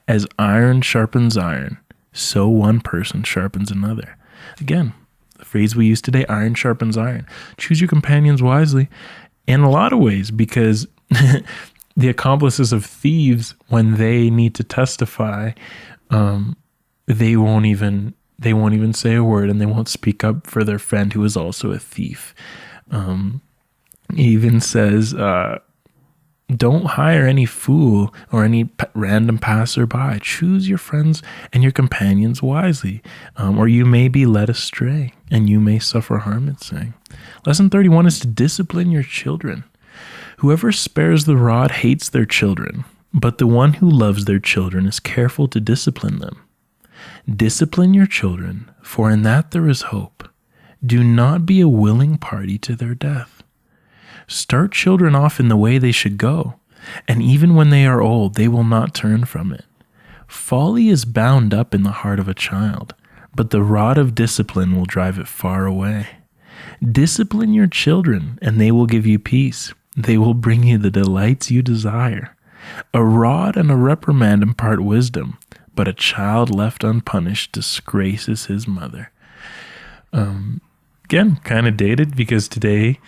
Speaker 1: As iron sharpens iron, so one person sharpens another. Again, the phrase we use today, iron sharpens iron. Choose your companions wisely in a lot of ways, because the accomplices of thieves, when they need to testify, they won't even say a word, and they won't speak up for their friend who is also a thief. He even says, don't hire any fool or any random passerby. Choose your friends and your companions wisely, or you may be led astray and you may suffer harm, it's saying. Lesson 31 is to discipline your children. Whoever spares the rod hates their children, but the one who loves their children is careful to discipline them. Discipline your children, for in that there is hope. Do not be a willing party to their death. Start children off in the way they should go, and even when they are old, they will not turn from it. Folly is bound up in the heart of a child, but the rod of discipline will drive it far away. Discipline your children, and they will give you peace. They will bring you the delights you desire. A rod and a reprimand impart wisdom, but a child left unpunished disgraces his mother. Again, kind of dated, because today,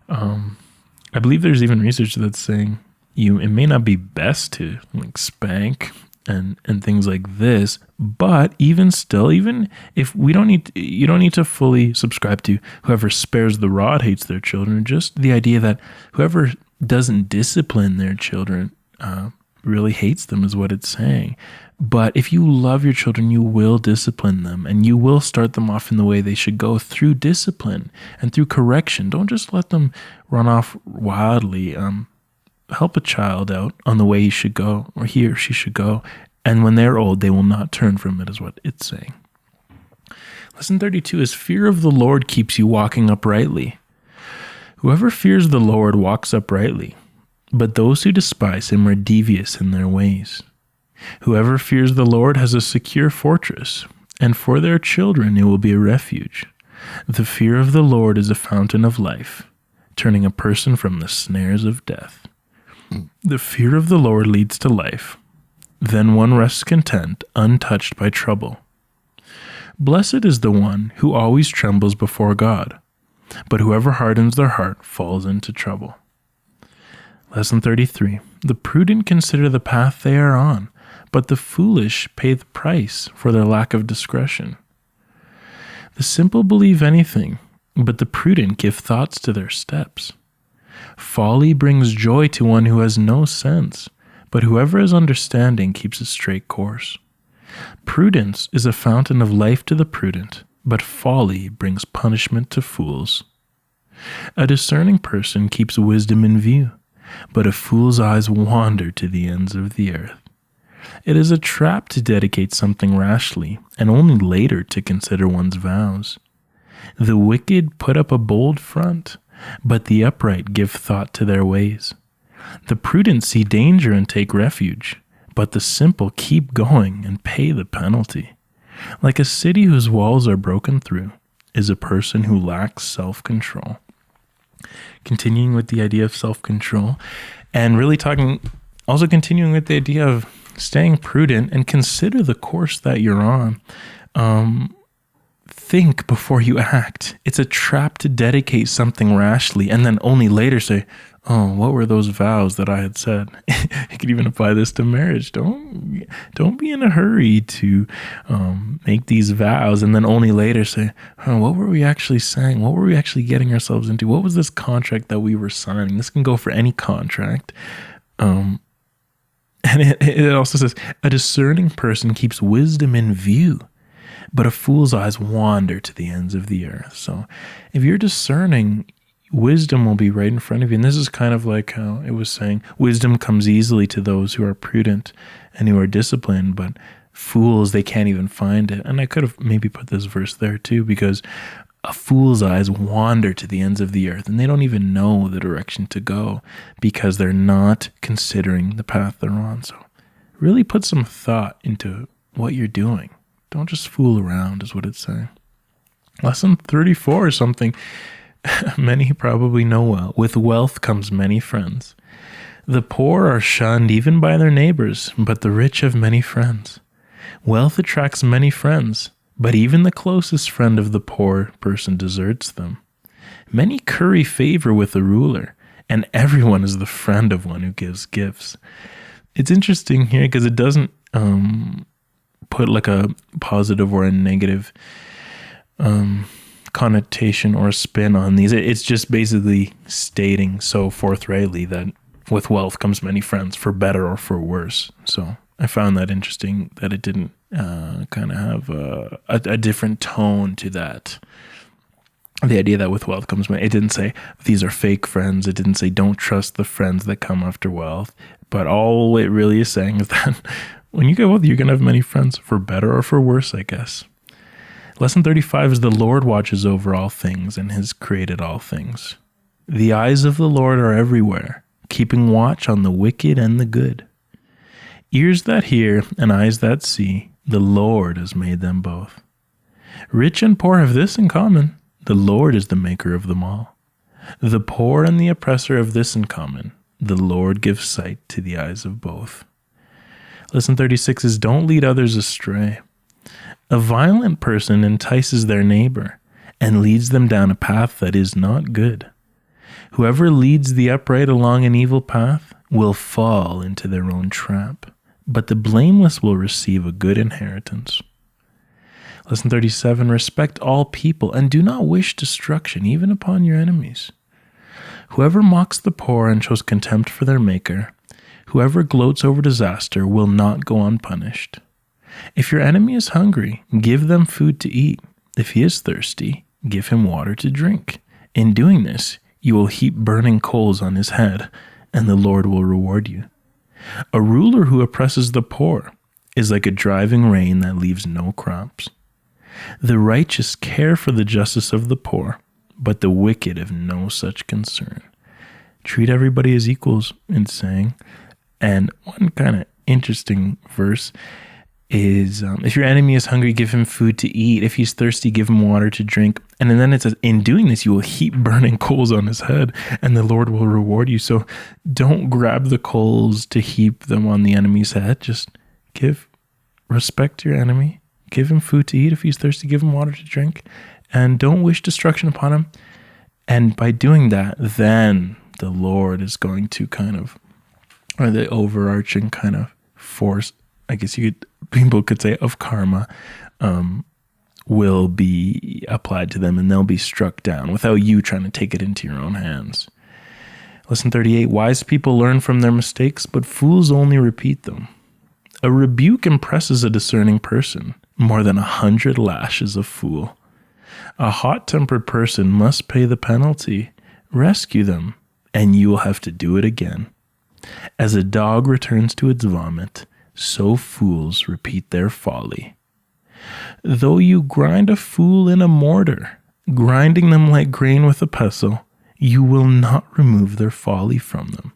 Speaker 1: I believe there's even research that's saying it may not be best to like spank and things like this, but even if you don't need to fully subscribe to whoever spares the rod hates their children. Just the idea that whoever doesn't discipline their children really hates them is what it's saying. But if you love your children, you will discipline them, and you will start them off in the way they should go through discipline and through correction. Don't just let them run off wildly. Help a child out on the way he should go, or he or she should go. And when they're old, they will not turn from it, is what it's saying. Lesson 32 is fear of the Lord keeps you walking uprightly. Whoever fears the Lord walks uprightly, but those who despise him are devious in their ways. Whoever fears the Lord has a secure fortress, and for their children it will be a refuge. The fear of the Lord is a fountain of life, turning a person from the snares of death. The fear of the Lord leads to life. Then one rests content, untouched by trouble. Blessed is the one who always trembles before God, but whoever hardens their heart falls into trouble. Lesson 33. The prudent consider the path they are on, but the foolish pay the price for their lack of discretion. The simple believe anything, but the prudent give thoughts to their steps. Folly brings joy to one who has no sense, but whoever has understanding keeps a straight course. Prudence is a fountain of life to the prudent, but folly brings punishment to fools. A discerning person keeps wisdom in view, but a fool's eyes wander to the ends of the earth. It is a trap to dedicate something rashly, and only later to consider one's vows. The wicked put up a bold front, but the upright give thought to their ways. The prudent see danger and take refuge, but the simple keep going and pay the penalty. Like a city whose walls are broken through is a person who lacks self-control. Continuing with the idea of self-control, and really also continuing with the idea of staying prudent and consider the course that you're on. Think before you act. It's a trap to dedicate something rashly and then only later say, oh, what were those vows that I had said? You could even apply this to marriage. Don't be in a hurry to make these vows and then only later say, oh, what were we actually saying? What were we actually getting ourselves into? What was this contract that we were signing? This can go for any contract. And it also says, a discerning person keeps wisdom in view, but a fool's eyes wander to the ends of the earth. So if you're discerning, wisdom will be right in front of you. And this is kind of like how it was saying, wisdom comes easily to those who are prudent and who are disciplined, but fools, they can't even find it. And I could have maybe put this verse there too, because a fool's eyes wander to the ends of the earth, and they don't even know the direction to go because they're not considering the path they're on. So really put some thought into what you're doing. Don't just fool around, is what it's saying. Lesson 34 is something many probably know well. With wealth comes many friends. The poor are shunned even by their neighbors, but the rich have many friends. Wealth attracts many friends, but even the closest friend of the poor person deserts them. Many curry favor with the ruler, and everyone is the friend of one who gives gifts. It's interesting here because it doesn't put like a positive or a negative connotation or spin on these. It's just basically stating so forthrightly that with wealth comes many friends, for better or for worse. So I found that interesting that it didn't kind of have a different tone to that. The idea that with wealth comes money. It didn't say these are fake friends. It didn't say don't trust the friends that come after wealth. But all it really is saying is that when you get wealth, you're going to have many friends, for better or for worse, I guess. Lesson 35 is the Lord watches over all things and has created all things. The eyes of the Lord are everywhere, keeping watch on the wicked and the good. Ears that hear and eyes that see, the Lord has made them both. Rich and poor have this in common: the Lord is the maker of them all. The poor and the oppressor have this in common: the Lord gives sight to the eyes of both. Lesson 36 is don't lead others astray. A violent person entices their neighbor and leads them down a path that is not good. Whoever leads the upright along an evil path will fall into their own trap, but the blameless will receive a good inheritance. Lesson 37, respect all people and do not wish destruction, even upon your enemies. Whoever mocks the poor and shows contempt for their maker, whoever gloats over disaster will not go unpunished. If your enemy is hungry, give them food to eat. If he is thirsty, give him water to drink. In doing this, you will heap burning coals on his head, and the Lord will reward you. A ruler who oppresses the poor is like a driving rain that leaves no crops. The righteous care for the justice of the poor, but the wicked have no such concern. Treat everybody as equals, it's saying. And one kind of interesting verse is, if your enemy is hungry, give him food to eat. If he's thirsty, give him water to drink. And then it says, in doing this, you will heap burning coals on his head, and the Lord will reward you. So don't grab the coals to heap them on the enemy's head. Just give respect to your enemy. Give him food to eat. If he's thirsty, give him water to drink. And don't wish destruction upon him. And by doing that, then the Lord is going to kind of, or the overarching kind of force, I guess people could say, of karma, will be applied to them, and they'll be struck down without you trying to take it into your own hands. Lesson 38, wise people learn from their mistakes, but fools only repeat them. A rebuke impresses a discerning person more than 100 lashes a fool. A hot-tempered person must pay the penalty. Rescue them, and you will have to do it again. As a dog returns to its vomit, so fools repeat their folly. Though you grind a fool in a mortar, grinding them like grain with a pestle, you will not remove their folly from them.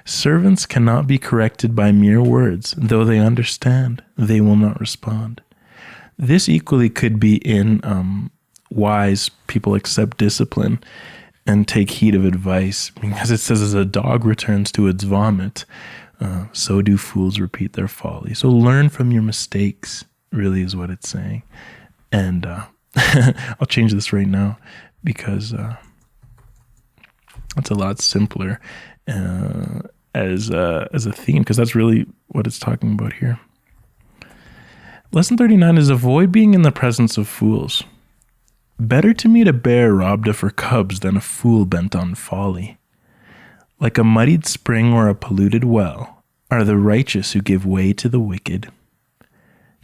Speaker 1: Servants cannot be corrected by mere words. Though they understand, they will not respond. This equally could be in wise people accept discipline and take heed of advice, because it says as a dog returns to its vomit, so do fools repeat their folly. So learn from your mistakes, really is what it's saying. And I'll change this right now because it's a lot simpler as a theme, because that's really what it's talking about here. Lesson 39 is avoid being in the presence of fools. Better to meet a bear robbed of her cubs than a fool bent on folly. Like a muddied spring or a polluted well are the righteous who give way to the wicked.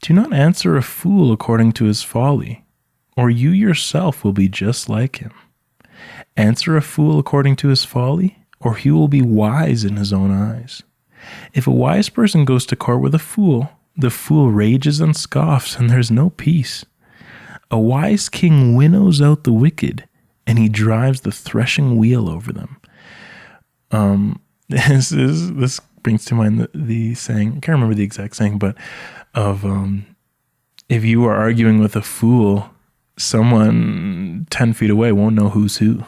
Speaker 1: Do not answer a fool according to his folly, or you yourself will be just like him. Answer a fool according to his folly, or he will be wise in his own eyes. If a wise person goes to court with a fool, the fool rages and scoffs, and there's no peace. A wise king winnows out the wicked, and he drives the threshing wheel over them. This brings to mind the saying, I can't remember the exact saying, but of if you are arguing with a fool, someone 10 feet away won't know who's who.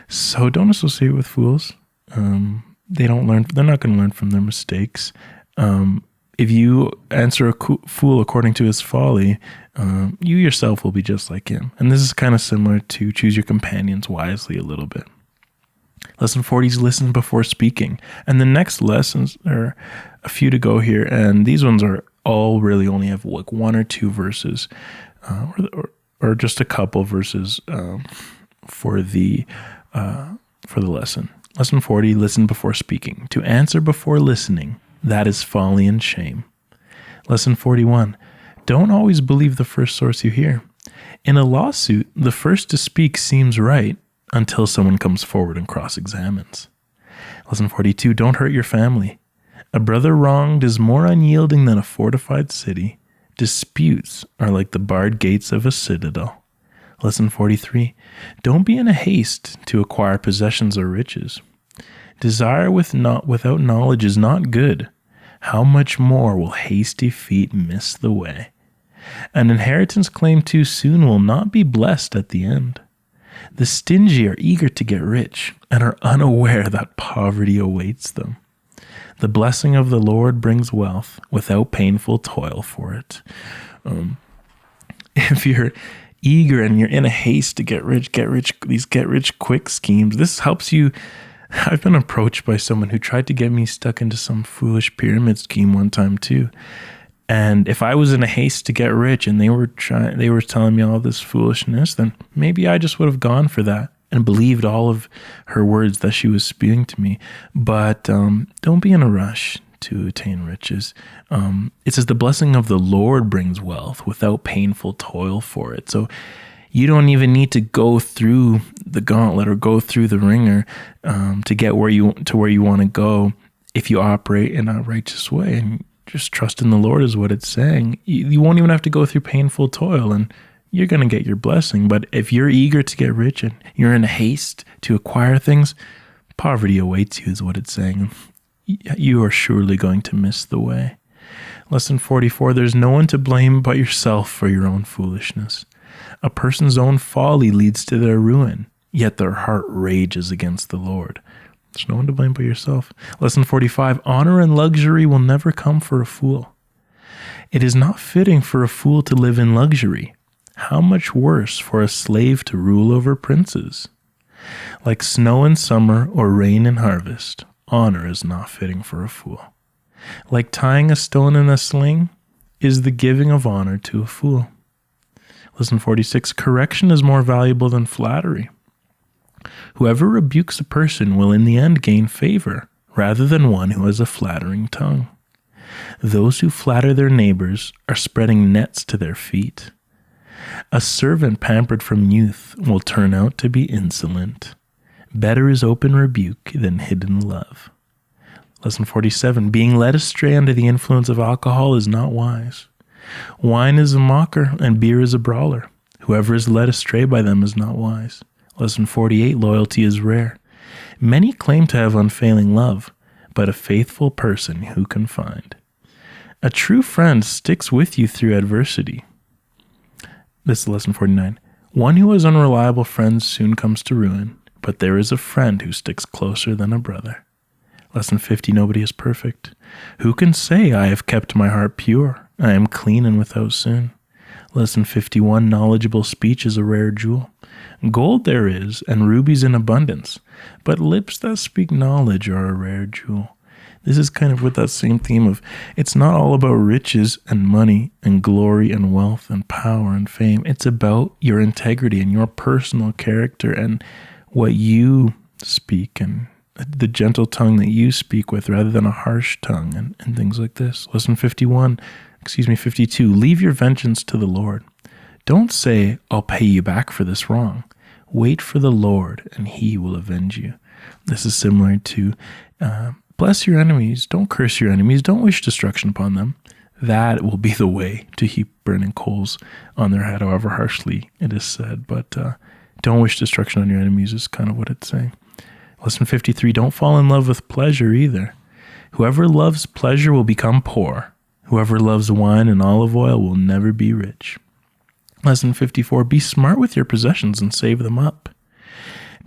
Speaker 1: So don't associate with fools. They're not going to learn from their mistakes. If you answer a fool according to his folly, you yourself will be just like him. And this is kind of similar to choose your companions wisely a little bit. Lesson 40 is listen before speaking. And the next lessons are a few to go here. And these ones are all really only have like one or two verses or just a couple verses for the lesson. Lesson 40, listen before speaking. To answer before listening, that is folly and shame. Lesson 41, don't always believe the first source you hear. In a lawsuit, the first to speak seems right until someone comes forward and cross-examines. Lesson 42, don't hurt your family. A brother wronged is more unyielding than a fortified city. Disputes are like the barred gates of a citadel. Lesson 43, don't be in a haste to acquire possessions or riches. Desire without knowledge is not good. How much more will hasty feet miss the way? An inheritance claimed too soon will not be blessed at the end. The stingy are eager to get rich and are unaware that poverty awaits them. The blessing of the Lord brings wealth without painful toil for it. If you're eager and you're in a haste to get rich, these get rich quick schemes, this helps you. I've been approached by someone who tried to get me stuck into some foolish pyramid scheme one time too. And if I was in a haste to get rich and they were telling me all this foolishness, then maybe I just would have gone for that and believed all of her words that she was spewing to me. But don't be in a rush to attain riches. It says the blessing of the Lord brings wealth without painful toil for it. So you don't even need to go through the gauntlet or go through the ringer to get where you want to go if you operate in a righteous way. And just trust in the Lord is what it's saying. You won't even have to go through painful toil and you're going to get your blessing. But if you're eager to get rich and you're in haste to acquire things, poverty awaits you is what it's saying. You are surely going to miss the way. Lesson 44, there's no one to blame but yourself for your own foolishness. A person's own folly leads to their ruin, yet their heart rages against the Lord. There's no one to blame but yourself. Lesson 45, honor and luxury will never come for a fool. It is not fitting for a fool to live in luxury. How much worse for a slave to rule over princes? Like snow in summer or rain in harvest, honor is not fitting for a fool. Like tying a stone in a sling is the giving of honor to a fool. Lesson 46, correction is more valuable than flattery. Whoever rebukes a person will in the end gain favor, rather than one who has a flattering tongue. Those who flatter their neighbors are spreading nets to their feet. A servant pampered from youth will turn out to be insolent. Better is open rebuke than hidden love. Lesson 47, being led astray under the influence of alcohol is not wise. Wine is a mocker and beer is a brawler. Whoever is led astray by them is not wise. Lesson 48, loyalty is rare. Many claim to have unfailing love, but a faithful person who can find? A true friend sticks with you through adversity. This is lesson 49. One who has unreliable friends soon comes to ruin, but there is a friend who sticks closer than a brother. Lesson 50, nobody is perfect. Who can say, I have kept my heart pure, I am clean and without sin? Lesson 51, knowledgeable speech is a rare jewel. Gold there is, and rubies in abundance, but lips that speak knowledge are a rare jewel. This is kind of with that same theme of, it's not all about riches and money and glory and wealth and power and fame. It's about your integrity and your personal character and what you speak and the gentle tongue that you speak with rather than a harsh tongue and things like this. Lesson 51, 52, leave your vengeance to the Lord. Don't say, I'll pay you back for this wrong. Wait for the Lord, and he will avenge you. This is similar to bless your enemies, don't curse your enemies, don't wish destruction upon them. That will be the way to heap burning coals on their head, however harshly it is said. But don't wish destruction on your enemies is kind of what it's saying. Lesson 53, don't fall in love with pleasure either. Whoever loves pleasure will become poor. Whoever loves wine and olive oil will never be rich. Lesson 54, be smart with your possessions and save them up.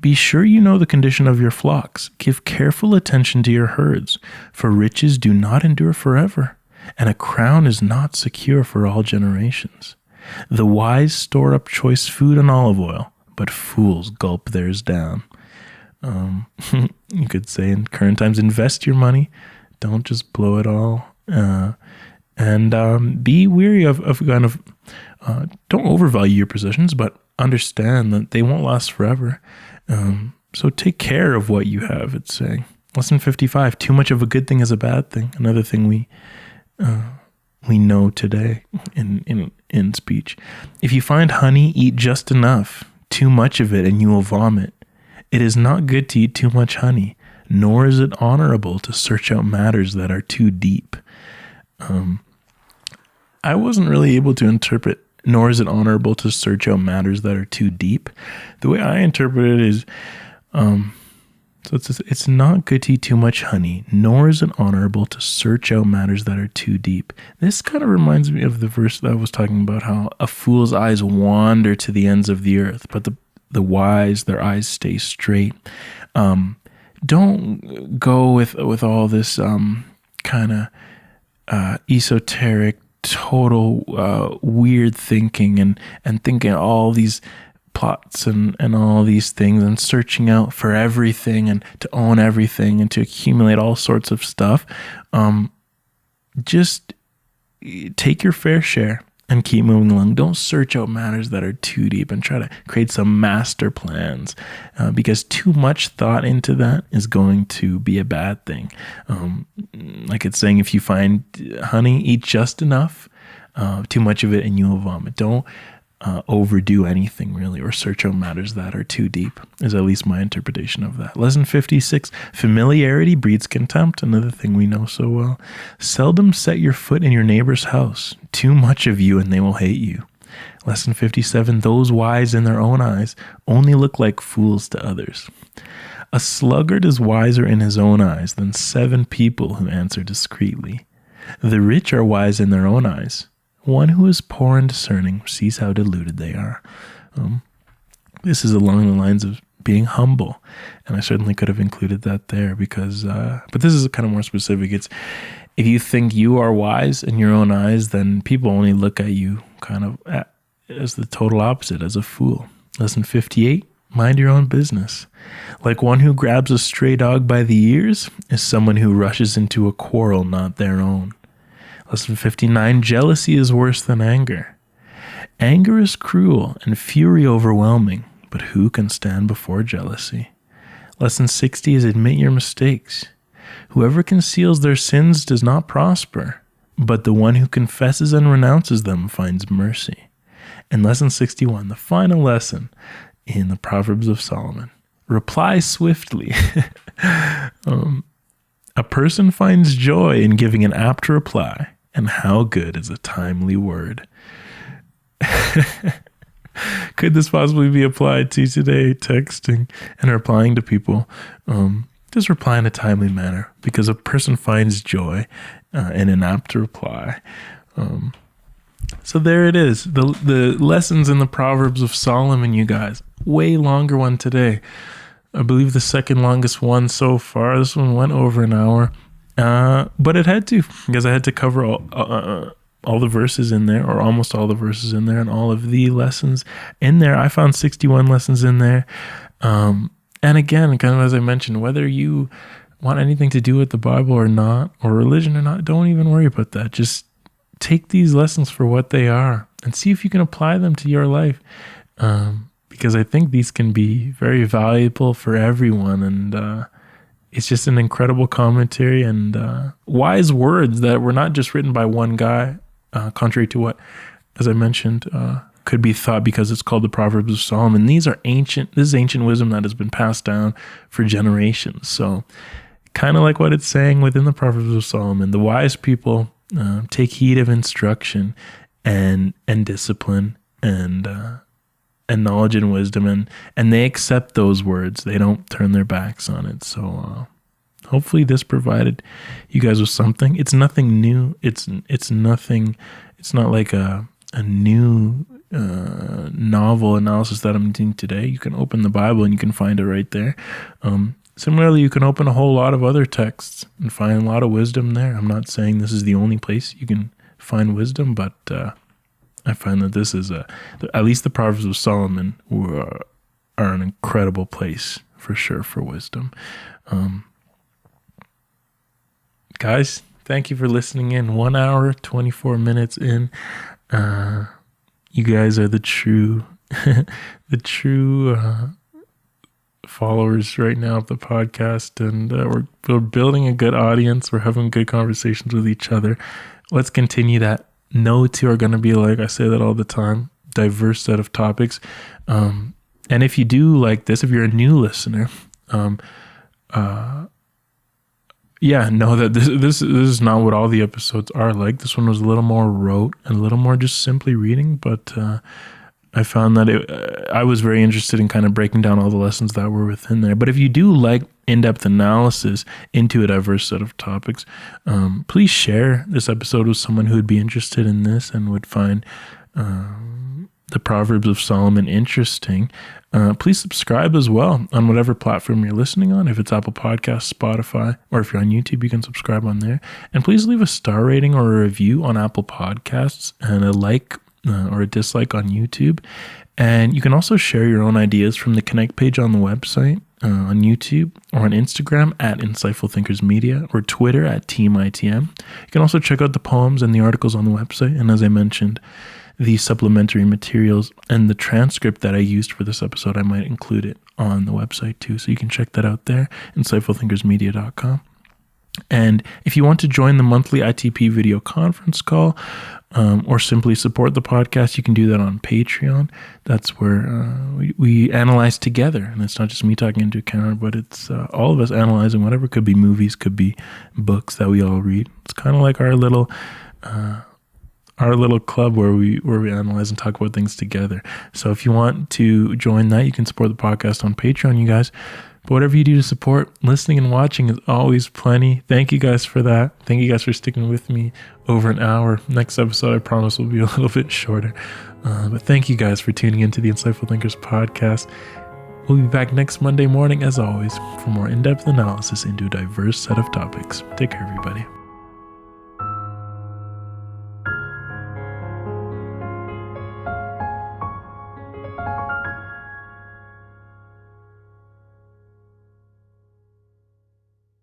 Speaker 1: Be sure you know the condition of your flocks. Give careful attention to your herds, for riches do not endure forever, and a crown is not secure for all generations. The wise store up choice food and olive oil, but fools gulp theirs down. You could say in current times, invest your money. Don't just blow it all. And be weary of kind of, don't overvalue your possessions, but understand that they won't last forever. So take care of what you have, it's saying. Lesson 55, too much of a good thing is a bad thing. Another thing we know today in speech. If you find honey, eat just enough. Too much of it and you will vomit. It is not good to eat too much honey, nor is it honorable to search out matters that are too deep. I wasn't really able to interpret, nor is it honorable to search out matters that are too deep. The way I interpret it is, it's not good to eat too much honey, nor is it honorable to search out matters that are too deep. This kind of reminds me of the verse that I was talking about, how a fool's eyes wander to the ends of the earth, but the wise, their eyes stay straight. Don't go with all this kind of esoteric, total weird thinking and thinking all these plots and all these things and searching out for everything and to own everything and to accumulate all sorts of stuff. Just take your fair share and keep moving along. Don't search out matters that are too deep and try to create some master plans, because too much thought into that is going to be a bad thing. Like it's saying, if you find honey, eat just enough, too much of it and you will vomit. Don't overdo anything really, or search out matters that are too deep, is at least my interpretation of that. Lesson 56, familiarity breeds contempt. Another thing we know so well. Seldom set your foot in your neighbor's house. Too much of you and they will hate you. Lesson 57, those wise in their own eyes only look like fools to others. A sluggard is wiser in his own eyes than 7 people who answer discreetly. The rich are wise in their own eyes. One who is poor and discerning sees how deluded they are. This is along the lines of being humble, and I certainly could have included that there because, but this is kind of more specific. It's if you think you are wise in your own eyes, then people only look at you kind of as the total opposite, as a fool. Lesson 58, mind your own business. Like one who grabs a stray dog by the ears is someone who rushes into a quarrel not their own. Lesson 59, jealousy is worse than anger. Anger is cruel and fury overwhelming, but who can stand before jealousy? Lesson 60 is admit your mistakes. Whoever conceals their sins does not prosper, but the one who confesses and renounces them finds mercy. And lesson 61, the final lesson in the Proverbs of Solomon. Reply swiftly. A person finds joy in giving an apt reply, and how good is a timely word. Could this possibly be applied to today, texting and replying to people? Just reply in a timely manner, because a person finds joy in an apt reply. So there it is, the lessons in the Proverbs of Solomon, you guys. Way longer one today. I believe the second longest one so far. This one went over an hour. But it had to, because I had to cover all the verses in there, or almost all the verses in there, and all of the lessons in there. I found 61 lessons in there. And again, kind of as I mentioned, whether you want anything to do with the Bible or not, or religion or not, don't even worry about that. Just take these lessons for what they are and see if you can apply them to your life. Because I think these can be very valuable for everyone. And it's just an incredible commentary and wise words that were not just written by one guy, contrary to what, as I mentioned, could be thought because it's called the Proverbs of Solomon. This is ancient wisdom that has been passed down for generations. So kind of like what it's saying within the Proverbs of Solomon, the wise people take heed of instruction and discipline and knowledge and wisdom, and they accept those words. They don't turn their backs on it. So hopefully this provided you guys with something. It's nothing new. It's nothing. It's not like a new novel analysis that I'm doing today. You can open the Bible and you can find it right there. Similarly, you can open a whole lot of other texts and find a lot of wisdom there. I'm not saying this is the only place you can find wisdom, but I find that this is at least the Proverbs of Solomon are an incredible place for sure for wisdom. Guys, thank you for listening in. 1 hour, 24 minutes in. You guys are the true followers right now of the podcast, and we're building a good audience. We're having good conversations with each other. Let's continue that. No two are going to be like, I say that all the time, diverse set of topics. And if you do like this, if you're a new listener, know that this is not what all the episodes are like. This one was a little more rote and a little more just simply reading, but I found that I was very interested in kind of breaking down all the lessons that were within there. But if you do like in-depth analysis into a diverse set of topics, please share this episode with someone who would be interested in this and would find the Proverbs of Solomon interesting. Please subscribe as well on whatever platform you're listening on. If it's Apple Podcasts, Spotify, or if you're on YouTube, you can subscribe on there. And please leave a star rating or a review on Apple Podcasts and a like or a dislike on YouTube. And you can also share your own ideas from the Connect page on the website, on YouTube, or on Instagram at Insightful Thinkers Media, or Twitter at Team ITM. You can also check out the poems and the articles on the website. And as I mentioned, the supplementary materials and the transcript that I used for this episode, I might include it on the website too. So you can check that out there, insightfulthinkersmedia.com. And if you want to join the monthly ITP video conference call, or simply support the podcast, you can do that on Patreon. That's where we analyze together. And it's not just me talking into a camera, but it's all of us analyzing whatever. Could be movies, could be books that we all read. It's kind of like our little club where we analyze and talk about things together. So if you want to join that, you can support the podcast on Patreon, you guys. But whatever you do to support, listening and watching is always plenty. Thank you guys for that. Thank you guys for sticking with me over an hour. Next episode, I promise, will be a little bit shorter. But thank you guys for tuning into the Insightful Thinkers podcast. We'll be back next Monday morning, as always, for more in-depth analysis into a diverse set of topics. Take care, everybody.